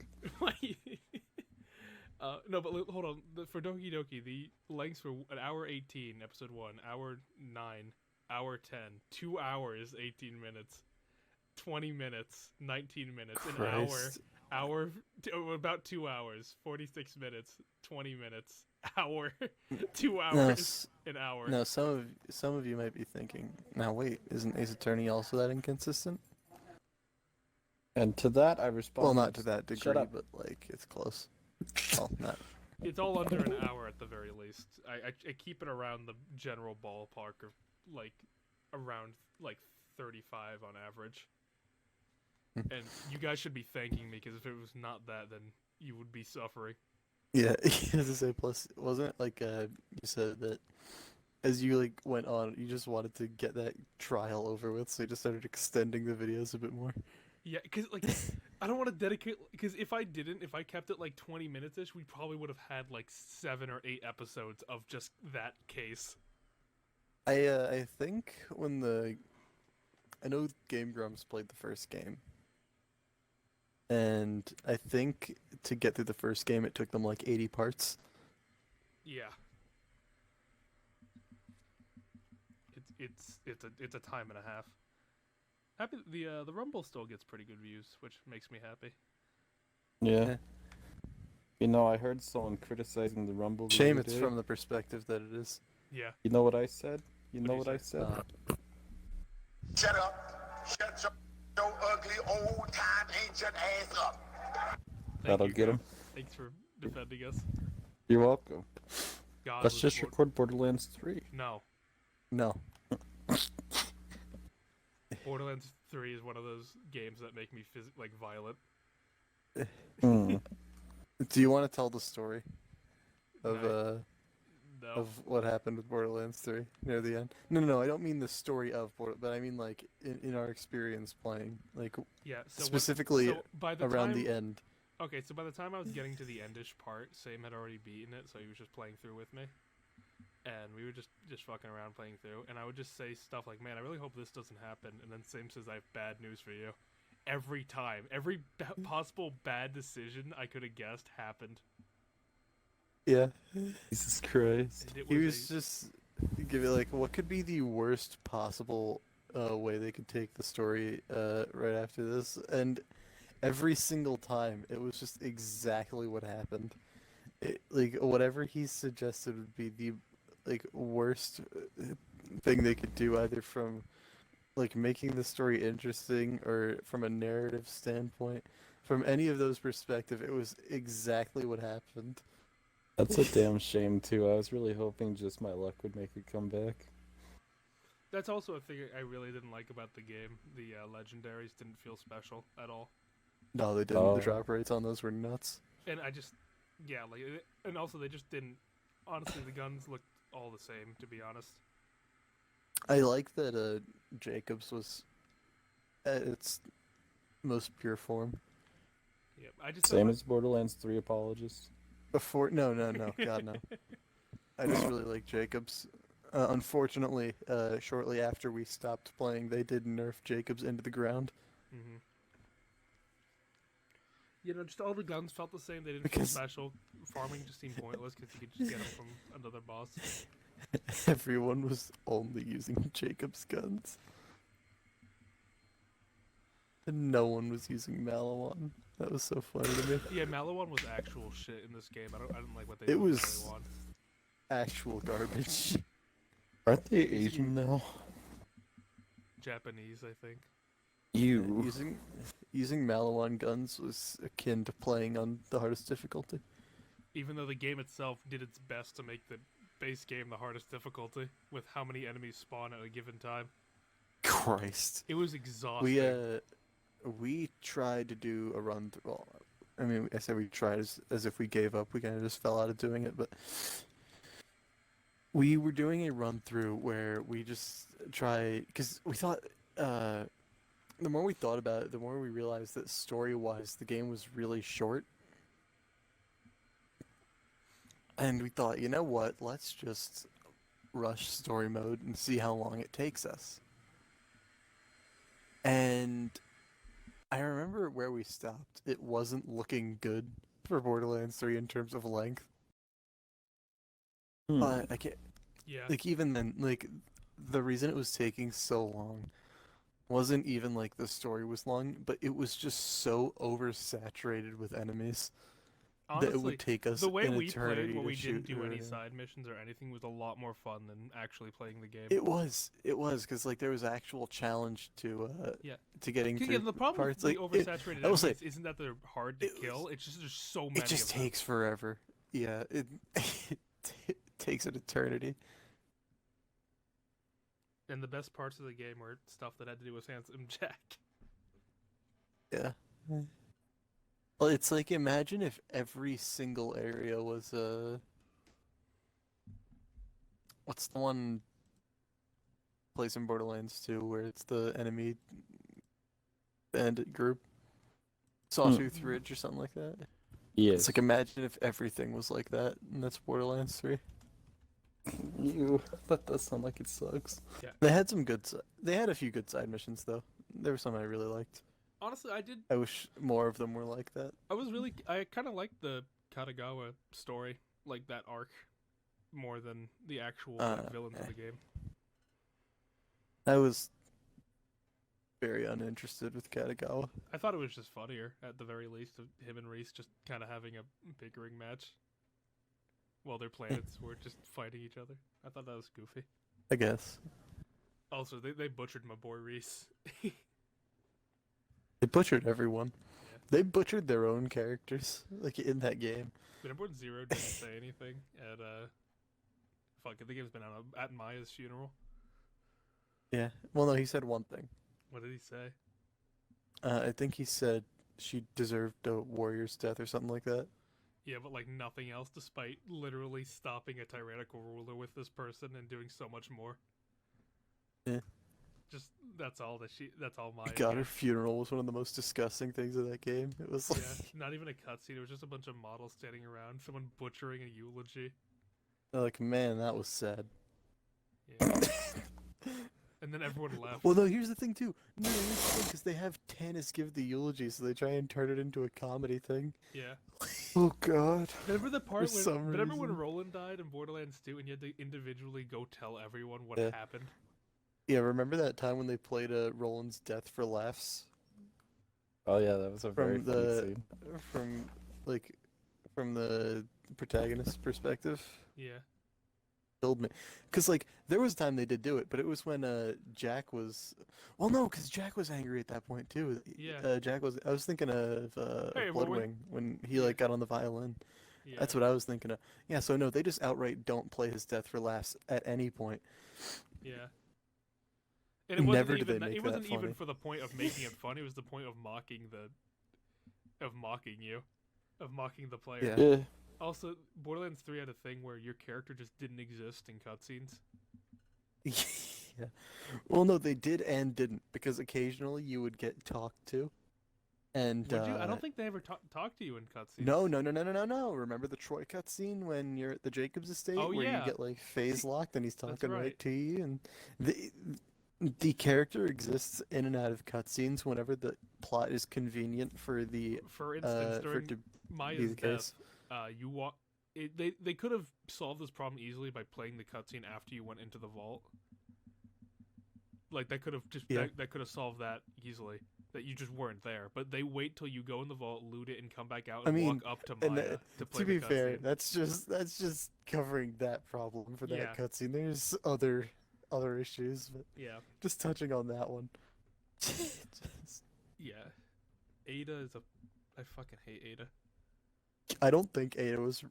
No, but hold on. For Doki Doki, the lengths were an hour 18, episode 1, hour 9, hour 10, 2 hours, 18 minutes, 20 minutes, 19 minutes, Christ. about 2 hours, 46 minutes, 20 minutes, hour, 2 No, hours, an hour. no. Some of you might be thinking, now wait, isn't Ace Attorney also that inconsistent? And to that, I respond. Well, not to that degree, Shut up. but like it's close. Well, not. It's all under an hour at the very least. I keep it around the general ballpark of like around like 35 on average. And you guys should be thanking me because if it was not that, then you would be suffering. Yeah, as I say, plus wasn't it like you said that as you like went on, you just wanted to get that trial over with, so you just started extending the videos a bit more. Yeah, because like I don't want to dedicate because if I kept it like 20 minutes ish, we probably would have had like 7 or 8 episodes of just that case. I think I know Game Grumps played the first game, and I think to get through the first game, it took them like 80 parts. Yeah. It's a time and a half. Happy the Rumble still gets pretty good views, which makes me happy. Yeah. Yeah. You know, I heard someone criticizing the Rumble the Shame other it's day. from the perspective that it is. Yeah. You know what I said? You What'd know you what I say? said? Shut up. Shut your ugly old time ancient ass up. Thank That'll you, get Go. him. Thanks for defending us. You're welcome. God Let's was just more- record Borderlands 3. No. No. Borderlands 3 is one of those games that make me violent. Hmm. Do you want to tell the story of No. No. of what happened with Borderlands 3 near the end? No, I don't mean the story of but I mean like in our experience playing, like Yeah. So specifically by the around time, the end. Okay, so by the time I was getting to the endish part, Sam had already beaten it, so he was just playing through with me. And we were just fucking around playing through, and I would just say stuff like, "Man, I really hope this doesn't happen." And then Sam says, "I have bad news for you." Every time, every possible bad decision I could have guessed happened. Yeah. Jesus Christ. And it He was was just giving like, what could be the worst possible way they could take the story right after this, and every single time it was just exactly what happened. Like whatever he suggested would be the worst thing they could do, either from like making the story interesting or from a narrative standpoint. From any of those perspectives, it was exactly what happened. That's a damn shame, too. I was really hoping just my luck would make it come back. That's also a thing I really didn't like about the game. The legendaries didn't feel special at all. No, they didn't. Oh. The drop rates on those were nuts. And I just, yeah, and also they just didn't. Honestly, the guns looked all the same, to be honest. I like that Jacobs was at its most pure form. Yeah, I just Same as Borderlands 3 apologists. Before, no, God no. I just really like Jacobs. Unfortunately, shortly after we stopped playing, they did nerf Jacobs into the ground. Mm-hmm. You know, just all the guns felt the same. They didn't Because- feel special. Farming just seemed pointless because you could just get them from another boss. Everyone was only using Jacobs guns. And no one was using Malawan. That was so funny to me. Yeah, Malawan was actual shit in this game. I don't like what they It did with was- Malawan. Actual garbage. Aren't they Asian now? Japanese, I think. You. Using Malawan guns was akin to playing on the hardest difficulty. Even though the game itself did its best to make the base game the hardest difficulty, with how many enemies spawn at a given time. Christ. It was exhausting. We tried to do a run through. Well, I mean, I say we tried as if we gave up. We kind of just fell out of doing it, but we were doing a run through where we just tried because we thought. The more we thought about it, the more we realized that story-wise, the game was really short. And we thought, you know what? Let's just rush story mode and see how long it takes us. And I remember where we stopped. It wasn't looking good for Borderlands 3 in terms of length. But I can't, Yeah. like even then, like the reason it was taking so long wasn't even like the story was long, but it was just so oversaturated with enemies that it Honestly, would take us the way an we eternity played when to we shoot didn't do through any it. side missions or anything was a lot more fun than actually playing the game. It was, because like there was actual challenge to Yeah. to getting Yeah, through the problem parts. with Like the oversaturated I will say, enemies isn't that they're hard to it kill. was- It's just there's so many. it just of them. takes forever. Yeah, it it takes an eternity. And the best parts of the game were stuff that had to do with Handsome Jack. Yeah. Well, it's like imagine if every single area was what's the one place in Borderlands 2 where it's the enemy bandit group? Sawtooth Ridge or something like that. Yes. It's like imagine if everything was like that, and that's Borderlands 3. You. That does sound like it sucks. They had some good. They had a few good side missions though. There were some I really liked. Honestly, I wish more of them were like that. I kind of liked the Katagawa story, like that arc, more than the actual villains of the game. I was very uninterested with Katagawa. I thought it was just funnier, at the very least, of him and Reese just kind of having a bickering match while their planets were just fighting each other. I thought that was goofy. I guess. Also, they butchered my boy Reese. They butchered everyone. Yeah. They butchered their own characters, like in that game. But Important Zero didn't say anything at fuck, I think it's been at Maya's funeral. Yeah. Well, no, he said one thing. What did he say? I think he said she deserved a warrior's death or something like that. Yeah, but like nothing else, despite literally stopping a tyrannical ruler with this person and doing so much more. Yeah. Just that's all Maya. God, did. her funeral was one of the most disgusting things in that game. It was like, Yeah, not even a cutscene. It was just a bunch of models standing around, someone butchering a eulogy. like, man, that was sad. Yeah. And then everyone left. Well, no, here's the thing too. No, here's the thing, because they have Tannis give the eulogy, so they try and turn it into a comedy thing. Yeah. Oh God. Remember the part For when? some Remember when reason. Roland died in Borderlands 2, and you had to individually go tell everyone what Yeah. happened? Yeah, remember that time when they played Roland's death for laughs Oh yeah, that was a very from funny scene. from the protagonist's perspective? Yeah. Killed me, because like there was a time they did do it, but it was when Jack was, well, no, because Jack was angry at that point too. Yeah. Jack was. I was thinking of Hey, well, Bloodwing when he like got on the violin. Yeah. That's what I was thinking of. Yeah, so no, they just outright don't play his death for laughs at any point. Yeah. And it wasn't Never did even they make it wasn't that even funny. for the point of making it funny. It was the point of mocking you, of mocking the player. Yeah. Yeah. Also, Borderlands 3 had a thing where your character just didn't exist in cutscenes. Yeah. Well, no, they did and didn't, because occasionally you would get talked to, and Would you? I don't think they ever talked to you in cutscenes. No. Remember the Troy cutscene when you're at the Jacobs estate, Oh, where yeah. you get like phase locked and he's That's talking right right. to you, and the character exists in and out of cutscenes whenever the plot is convenient for the For instance, for during it to be Maya's the death, case. you walk. They could have solved this problem easily by playing the cutscene after you went into the vault. Like that could have just Yeah. that could have solved that easily. That you just weren't there, but they wait till you go in the vault, loot it, and come back out I and mean, walk up to and Maya to play to the be fair, cutscene. that's just covering that problem for that Yeah. cutscene. There's other issues, but Yeah, just touching on that one. Just- yeah. Ada is a. I fucking hate Ada. I don't think Ada was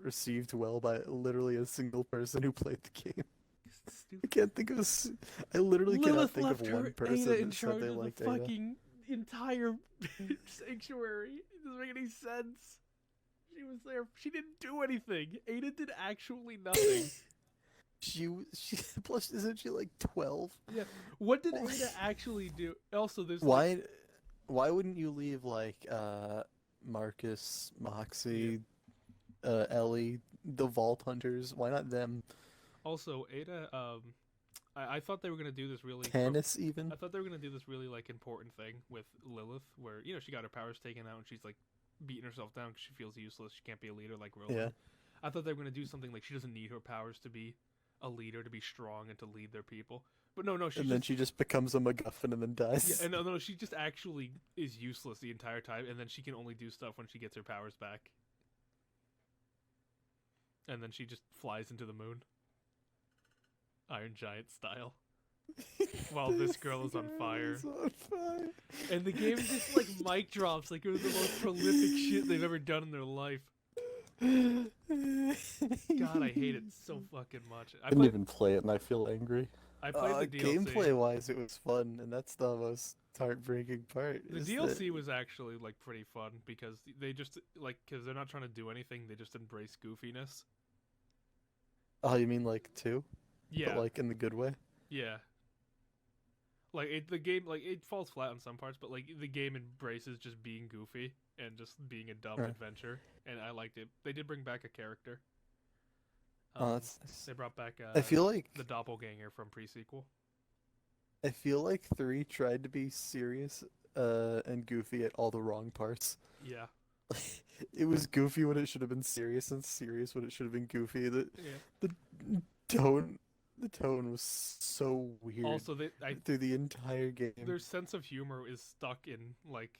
received well by literally a single person who played the game. I Stupid. can't think of I literally cannot Lilith think of left one her person Ada in that said charge they of the liked Ada. fucking entire sanctuary. It doesn't make any sense. She was there. She didn't do anything. Ada did actually nothing. She plus isn't she like 12? Yeah. What did Ada actually do? Also, there's Why wouldn't you leave like Marcus, Moxie, Ellie, the Vault Hunters? Why not them? Also, Ada. I thought they were gonna do this really. Tannis even? I thought they were gonna do this really like important thing with Lilith, where she got her powers taken out and she's like beating herself down because she feels useless. She can't be a leader like Roland. Yeah. I thought they were gonna do something like she doesn't need her powers to be a leader, to be strong and to lead their people. But no, Then she just becomes a MacGuffin and then dies. yeah, and no, she just actually is useless the entire time, and then she can only do stuff when she gets her powers back. And then she just flies into the moon, Iron Giant style, while this girl is on fire. And the game just like mic drops like it was the most prolific shit they've ever done in their life. God, I hate it so fucking much. I didn't even play it, and I feel angry. I played the DLC. Gameplay wise, it was fun, and that's the most heartbreaking part. The is DLC was actually like pretty fun because they just because they're not trying to do anything, they just embrace goofiness. Oh, you mean like 2? Yeah, But like in the good way? yeah. Like the game, like it falls flat on some parts, but like the game embraces just being goofy and just being a dumb Right. adventure, and I liked it. They did bring back a character. Oh, that's nice. They brought back. I feel like the doppelganger from pre-sequel. 3 tried to be serious and goofy at all the wrong parts. Yeah, It was goofy when it should have been serious, and serious when it should have been goofy. The yeah. the tone The tone was so weird Also, through the entire game. their sense of humor is stuck in like,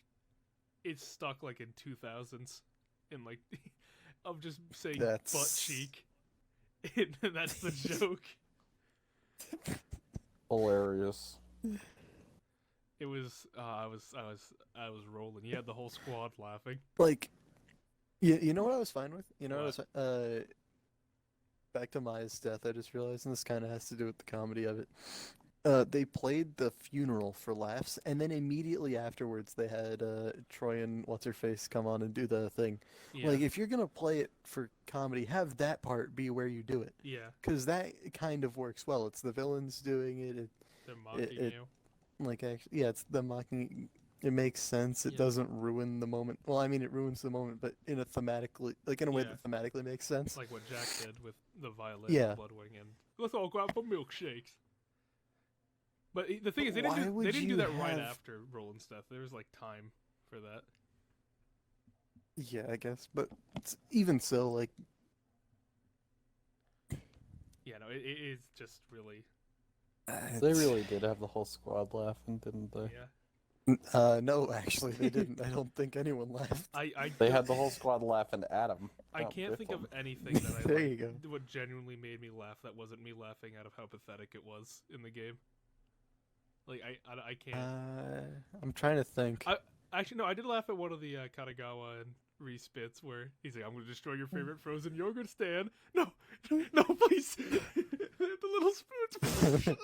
it's stuck like in 2000s, in like, of just saying butt That's- cheek. And that's the joke. Hilarious. It was. I was rolling. You had the whole squad laughing. Like, you know what I was fine with? You know what I was back to Maya's death, I just realized, and this kind of has to do with the comedy of it. They played the funeral for laughs, and then immediately afterwards they had Troy and what's-her-face come on and do the thing. Yeah. Like, if you're gonna play it for comedy, have that part be where you do it. Yeah. Because that kind of works well. It's the villains doing it. They're mocking it- you. Like, actually, yeah, it's them mocking. It makes sense. It Yeah. doesn't ruin the moment. Well, I mean, it ruins the moment, but in a thematically, like in a way Yeah. that thematically makes sense. Like what Jack did with the violin Yeah. and Bloodwing, and let's all go out for milkshakes. But the thing is, they Why didn't would do you that right have- after Roland stuff. There was like time for that. Yeah, I guess. But even so, like, Yeah, no, it is just really. They really did have the whole squad laughing, didn't they? Yeah. No, actually, they didn't. I don't think anyone laughed. They had the whole squad laughing at him. I not can't with think of him. anything that I There liked, you go. what genuinely made me laugh that wasn't me laughing out of how pathetic it was in the game. Like I can't. I'm trying to think. Actually, no, I did laugh at one of the Katagawa and Reese bits where he's like, "I'm going to destroy your favorite frozen yogurt stand." No, no, please, the little spoons.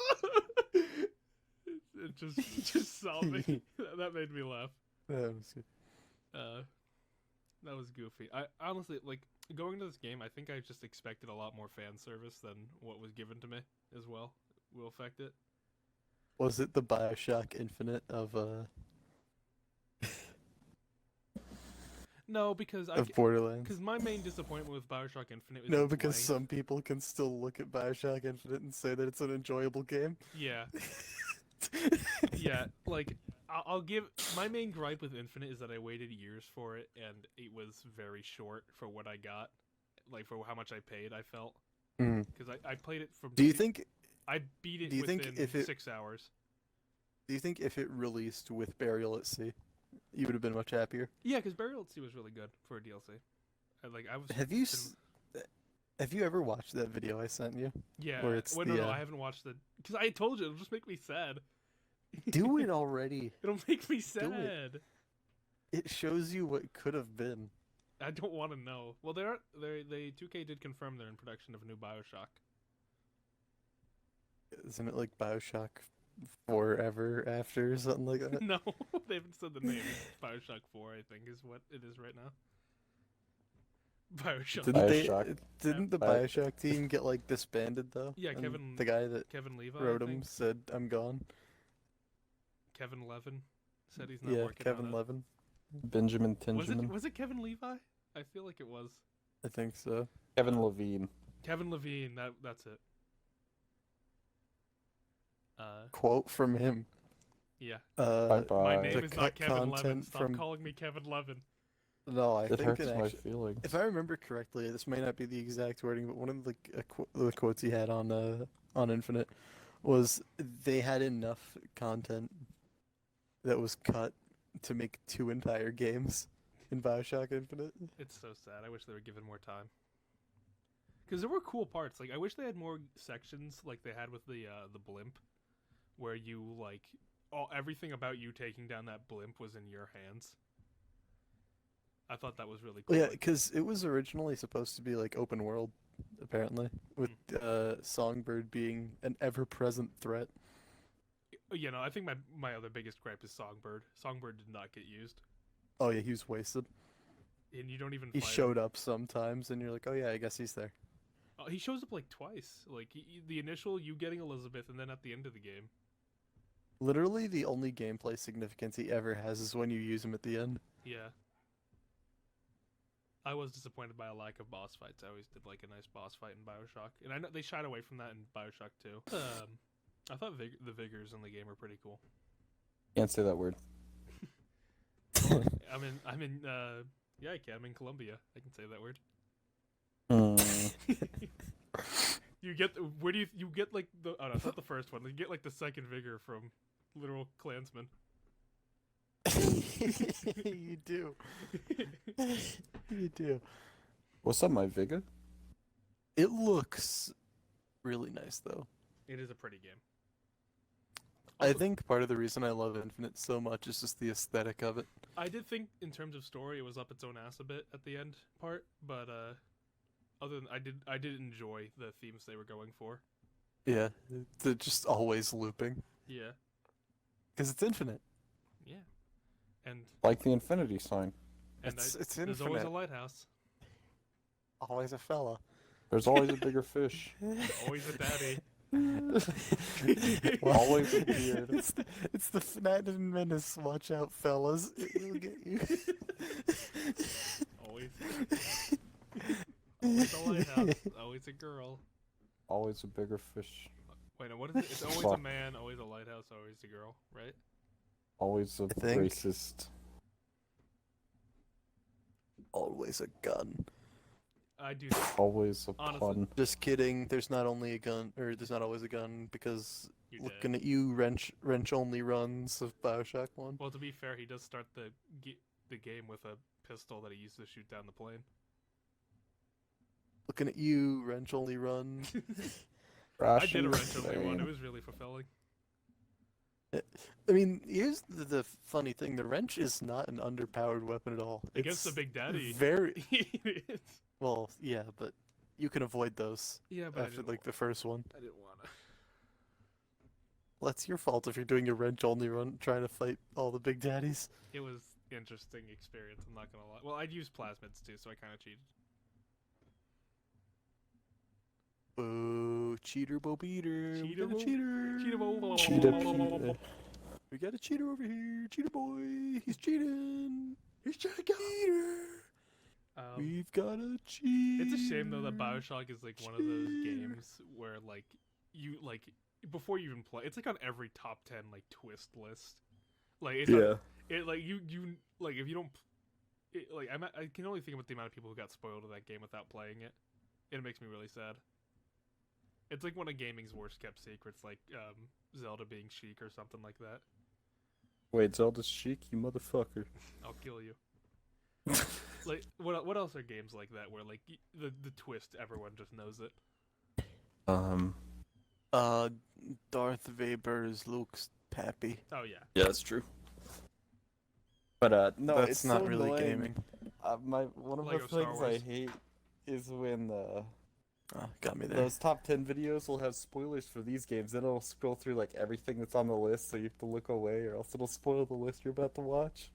it just sobbing. That made me laugh. That was good. That was goofy. I honestly, like, going into this game, I think I just expected a lot more fan service than what was given to me as well. Will affect it. Was it the Bioshock Infinite of No, because Borderlands? because my main disappointment with Bioshock Infinite was No, its because length. some people can still look at Bioshock Infinite and say that it's an enjoyable game. Yeah, yeah. Like, I'll give my main gripe with Infinite is that I waited years for it, and it was very short for what I got. Like, for how much I paid, I felt Mm. because I played it from. Do you think? I beat it do you within think if it- 6 hours? Do you think if it released with Burial at Sea, you would have been much happier? Yeah, because Burial at Sea was really good for a DLC. I was. Have you have you ever watched that video I sent you? Yeah. where it's Wait, the, no, I haven't watched it because I told you it'll just make me sad. Do it already. It'll make me Do it. sad. It shows you what could have been. I don't want to know. Well, they 2K did confirm they're in production of a new Bioshock. Isn't it like Bioshock Forever After or something like that? No, they haven't said the name. Bioshock 4, I think, is what it is right now. Bioshock. Didn't the Bio- Bioshock team get like disbanded though? Yeah, And Kevin- the guy that Kevin Levi. wrote I him think. said, "I'm gone." Kevin Levin said he's not Yeah, working Kevin on it. Levin. Benjamin Was Tinjamin. it Kevin Levi? I feel like it was. I think so. Kevin Levine. Kevin Levine. That's it. Quote from him. Yeah. Bye My bye. name The is not cut Kevin Levin. content Stop from- calling me Kevin Levin. No, I It think hurts it my actually. feelings. If I remember correctly, this may not be the exact wording, but one of the quotes he had on Infinite was they had enough content that was cut to make 2 entire games in Bioshock Infinite. It's so sad. I wish they were given more time. Because there were cool parts. Like, I wish they had more sections like they had with the blimp, where you like everything about you taking down that blimp was in your hands. I thought that was really cool. Yeah, Like, because it was originally supposed to be like open world, apparently, with Songbird being an ever-present threat. you know, I think my other biggest gripe is Songbird. Songbird did not get used, Oh yeah, he was wasted. and you don't even. He fight him. showed up sometimes, and you're like, oh yeah, I guess he's there. He shows up like twice. Like the initial you getting Elizabeth, and then at the end of the game. Literally, the only gameplay significance he ever has is when you use him at the end. Yeah. I was disappointed by a lack of boss fights. I always did like a nice boss fight in BioShock, and I know they shied away from that in BioShock 2. I thought the vigors in the game were pretty cool. Can't say that word. I'm in. Yeah, I can. I'm in Colombia. I can say that word. Mm. You get where do you get like the oh no, it's not the first one. You get like the second vigor from literal clansmen. You do. You do. What's up, my Vigor? It looks really nice, though. It is a pretty game. I Also, think part of the reason I love Infinite so much is just the aesthetic of it. I did think in terms of story it was up its own ass a bit at the end part, but other than I did enjoy the themes they were going for. Yeah, they're just always looping. Yeah. Because it's infinite. Yeah. And Like the infinity sign. It's there's always a infinite. lighthouse. Always a fella. There's always a bigger fish. Always a daddy. Always a beard. It's the Fnatic Menace. Watch out, fellas. It will get you. Always. Always a lighthouse. Always a girl. Always a bigger fish. Wait, no, what is it? It's always a Fuck. man, always a lighthouse, always a girl, right? Always a think- racist. Always a gun. I do. Always a Honestly. pun. Just kidding. There's not only a gun, or there's not always a gun, because You're looking dead. at you, wrench only runs of Bioshock 1. Well, to be fair, he does start the game with a pistol that he used to shoot down the plane. Looking at you, wrench only run. I did a Rations, wrench only one. It man. was really fulfilling. I mean, here's the funny thing: the wrench is not an underpowered weapon at all. Against the It's Big Daddy. Very It is. well, yeah, but you can avoid those Yeah, but after like the first one. I didn't want to. Well, that's your fault if you're doing a wrench only run trying to fight all the big daddies. It was interesting experience. I'm not gonna lie. Well, I'd use plasmids too, so I kind of cheated. Boo, cheater, bo beater. We Cheater got a bo- cheater. Cheater bo- Cheetah Peter. We got a cheater over here. Cheater boy. He's cheating. He's cheater. We've got a cheater. It's a shame though that Bioshock is like one of those games where like you like before you even play, it's like on every top 10 like twist list. Like it's Yeah. it like you like if you don't like I can only think about the amount of people who got spoiled of that game without playing it. It makes me really sad. It's like one of gaming's worst kept secrets, like Zelda being Sheik or something like that. Wait, Zelda's chic, you motherfucker. I'll kill you. Like what else are games like that where like the twist everyone just knows it? Darth Vader's Luke's pappy. Oh yeah. Yeah, that's true. But no, That's it's not so really annoying. gaming. One of Lego the Star things Wars. I hate is when Got me there. those top 10 videos will have spoilers for these games. Then it'll scroll through like everything that's on the list, so you have to look away, or else it'll spoil the list you're about to watch.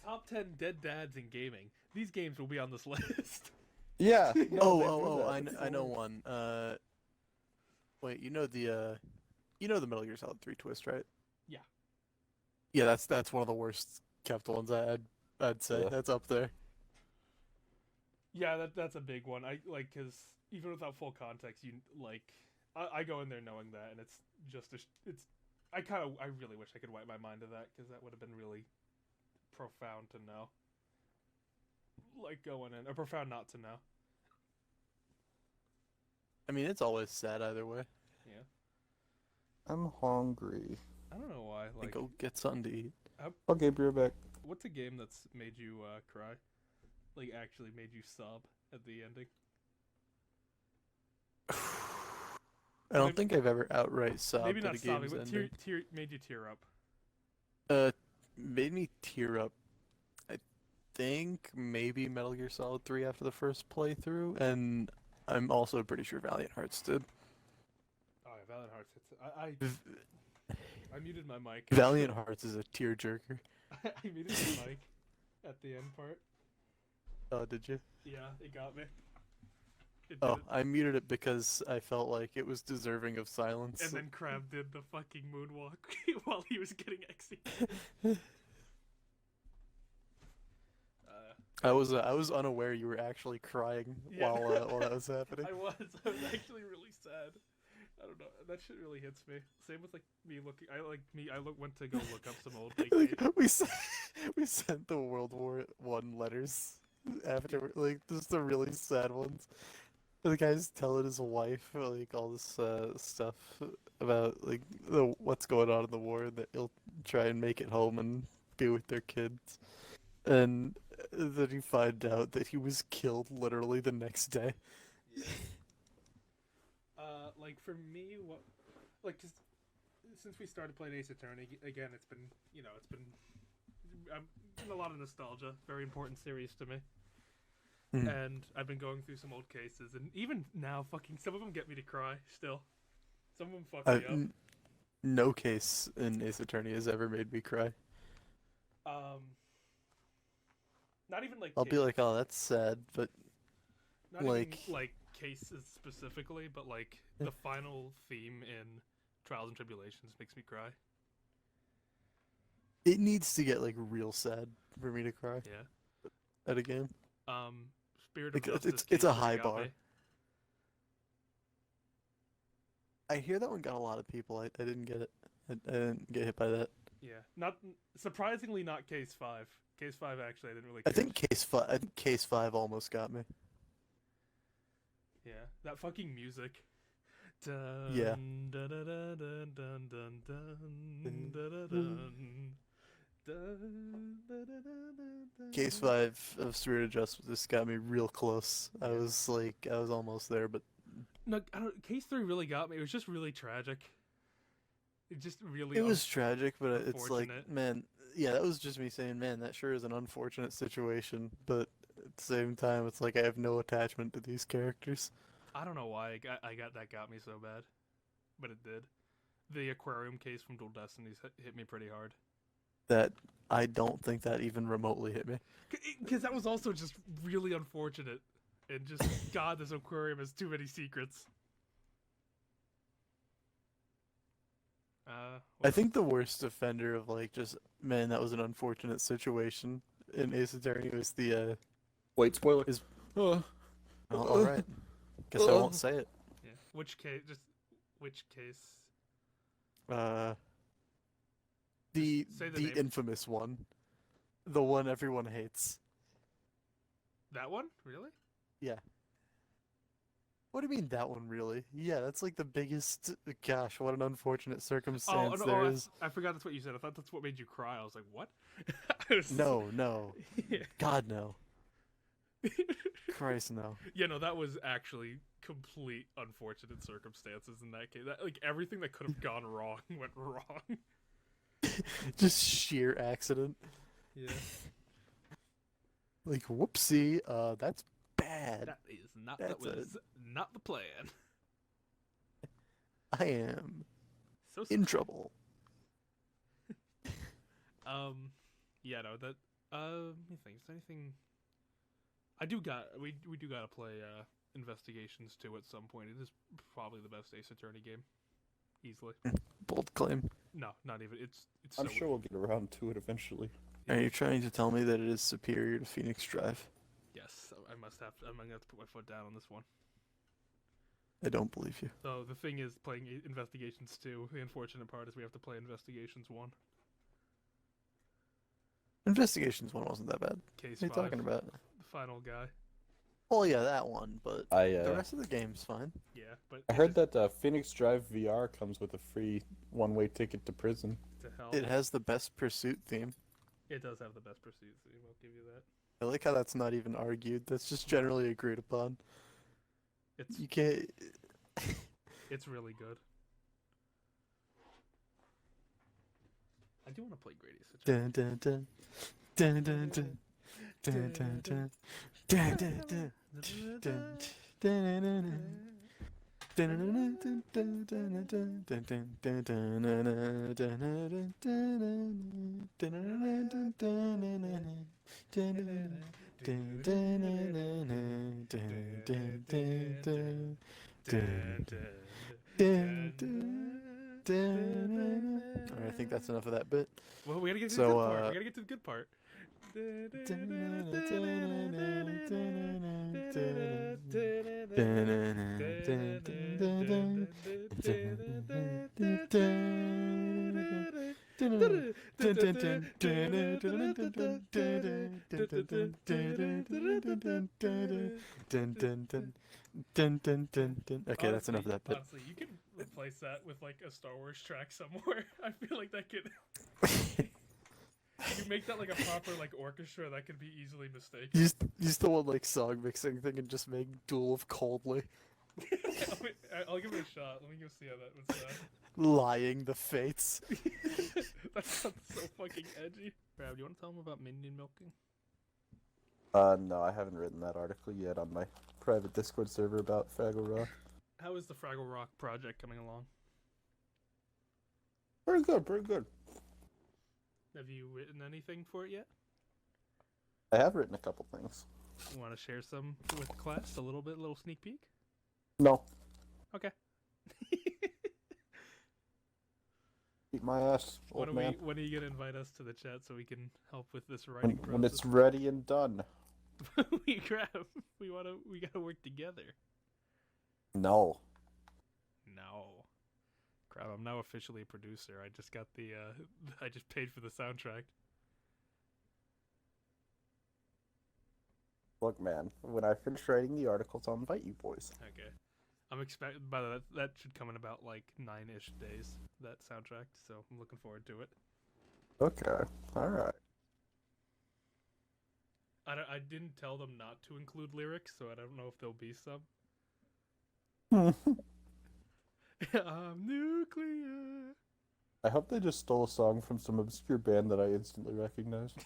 Top 10 dead dads in gaming. These games will be on this list. Yeah. No, they do I that. I know one. Wait, you know the Metal Gear Solid 3 twist, right? Yeah. Yeah, that's one of the worst kept ones. I'd say Yeah. that's up there. Yeah, that's a big one. I like because even without full context, you like I go in there knowing that, and it's just it's I really wish I could wipe my mind of that because that would have been really profound to know. Like going in, or profound not to know. I mean, it's always sad either way. Yeah, I'm hungry. I don't know why. Like, Like, go get something to eat. Okay, be right back. what's a game that's made you cry? Like actually made you sob at the ending? I don't Maybe- think I've ever outright sobbed Maybe at not a sobbing, game's but ending. made you tear up. Made me tear up. I think maybe Metal Gear Solid 3 after the first playthrough, and I'm also pretty sure Valiant Hearts did. Oh, yeah, Valiant Hearts. I muted my mic. Valiant Hearts is a tearjerker. I muted my mic at the end part. Oh, did you? Yeah, it got me. It Oh, did. I muted it because I felt like it was deserving of silence. And then Crab did the fucking moonwalk while he was getting executed. I was unaware you were actually crying Yeah. while that was happening. I was actually really sad. I don't know. That shit really hits me. Same with like me looking. Went to go look up some old like. Like, we sent the World War I letters after, like, just the really sad ones. The guy's telling his wife like all this stuff about like the what's going on in the war, and that he'll try and make it home and be with their kids. And then you find out that he was killed literally the next day. Like for me, what, like, 'cause since we started playing Ace Attorney again, it's been, a lot of nostalgia. Very important series to me. Mhm. And I've been going through some old cases, and even now, fucking some of them get me to cry. Still, some of them fuck me up. No case in Ace Attorney has ever made me cry. Not even like I'll be like, oh, that's sad, but not even like- like cases specifically, but like Yeah. the final theme in Trials and Tribulations makes me cry. it needs to get like real sad for me to cry Yeah. at a game. Spirit of Like, Justice. it's Case a really high got bar. me. I hear that one got a lot of people. I didn't get it. I didn't get hit by that. Yeah, not surprisingly not Case 5. Case 5 actually I didn't really. I care. think Case 5 almost got me. Yeah, that fucking music. Dun, Yeah. dun, dun, dun, dun, dun, dun, dun, dun, dun, dun, dun, dun, dun, dun, Case dun. 5 of Spirit of Justice got me real close. I was almost there, but No, I don't. Case 3 really got me. It was just really tragic. It just really. it was tragic. But it's like, unfortunate. man, yeah, that was just me saying, man, that sure is an unfortunate situation. But at the same time, it's like I have no attachment to these characters. I don't know why that got me so bad, but it did. The aquarium case from Dual Destinies hit me pretty hard. That I don't think that even remotely hit me. Because that was also just really unfortunate. And just, God, this aquarium has too many secrets. I think the worst offender of like just, man, that was an unfortunate situation in Ace Attorney was the Wait, spoiler. Is- Uh, well, all right. Guess I won't say it. Yeah. Which case? Just which case? The say the the name. infamous one, the one everyone hates. That one? Really? Yeah. What do you mean that one really? Yeah, that's like the biggest. Gosh, what an unfortunate circumstance there is. I forgot that's what you said. I thought that's what made you cry. I was like, what? I was- No. Yeah. God no. Christ no. Yeah, no, that was actually complete unfortunate circumstances in that case. That, like everything that could have gone wrong went wrong. Just sheer accident. Yeah. Like whoopsie. That's bad. That is not That's that was not the plan. I am So in trouble. yeah, no, that let me think. Is there anything we do gotta play Investigations 2 at some point. It is probably the best Ace Attorney game. Easily. Bold claim. No, not even. It's I'm so sure we'll get around to it eventually. Are you trying to tell me that it is superior to Phoenix Drive? Yes, I must have to. I'm gonna have to put my foot down on this one. I don't believe you. So the thing is, playing Investigations 2, the unfortunate part is we have to play Investigations 1. Investigations 1 wasn't that bad. Case What are you 5, talking about? the final guy. Oh yeah, that one, but I the rest of the game's fine. Yeah, but I heard that Phoenix Drive VR comes with a free one-way ticket to prison. to hell. It has the best pursuit theme. It does have the best pursuit theme. I'll give you that. I like how that's not even argued. That's just generally agreed upon. It's You can't. it's really good. I do want to play Grady Ace Attorney. Dun dun dun dun dun dun dun dun dun dun dun dun dun Alright, I think that's enough of that bit. Well, we gotta get to So, the good part. We gotta get to the good part. Dun, dun, dun, dun. Okay, that's enough of that bit. Honestly, you can replace that with like a Star Wars track somewhere. I feel like that could. You make that like a proper like orchestra that could be easily mistaken. Use the one like song mixing thing and just make Duel of Coldly. I'll give it a shot. Let me go see how that would sound. Lying the fates. That sounds so fucking edgy. Brad, do you want to tell them about minion milking? No, I haven't written that article yet on my private Discord server about Fraggle Rock. How is the Fraggle Rock project coming along? Pretty good, pretty good. Have you written anything for it yet? I have written a couple things. You want to share some with class? A little sneak peek? No. Okay. Eat my ass, old man. When are you gonna invite us to the chat so we can help with this writing process? When it's ready and done. we gotta work together. No. No. Crap, I'm now officially a producer. I just got the I just paid for the soundtrack. Look, man, when I finish writing the articles, I'll invite you boys. Okay. I'm expecting by that should come in about like 9-ish days, that soundtrack, so I'm looking forward to it. Okay, alright. I didn't tell them not to include lyrics, so I don't know if there'll be some. I'm nuclear. I hope they just stole a song from some obscure band that I instantly recognized.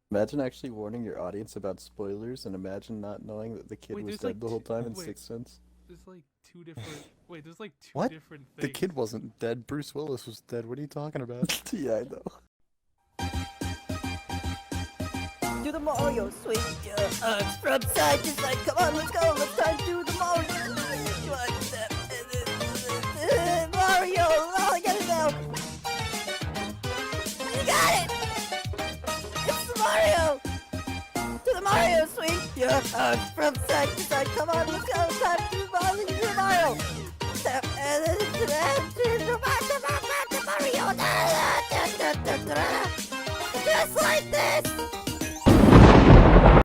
Imagine actually warning your audience about spoilers, and imagine not knowing that the kid was dead the whole time in Sixth Sense. There's like two different. Wait, there's like two What? different things. The kid wasn't dead. Bruce Willis was dead. What are you talking about? Yeah, I know. Do the Mario swing your arms from side to side. Come on, let's go. Let's try to do the Mario. One step and then Mario. Oh, I got it now. You got it. It's the Mario. Do the Mario swing your arms from side to side. Come on, let's go. It's time to do the Mario. Step and then to the Mario.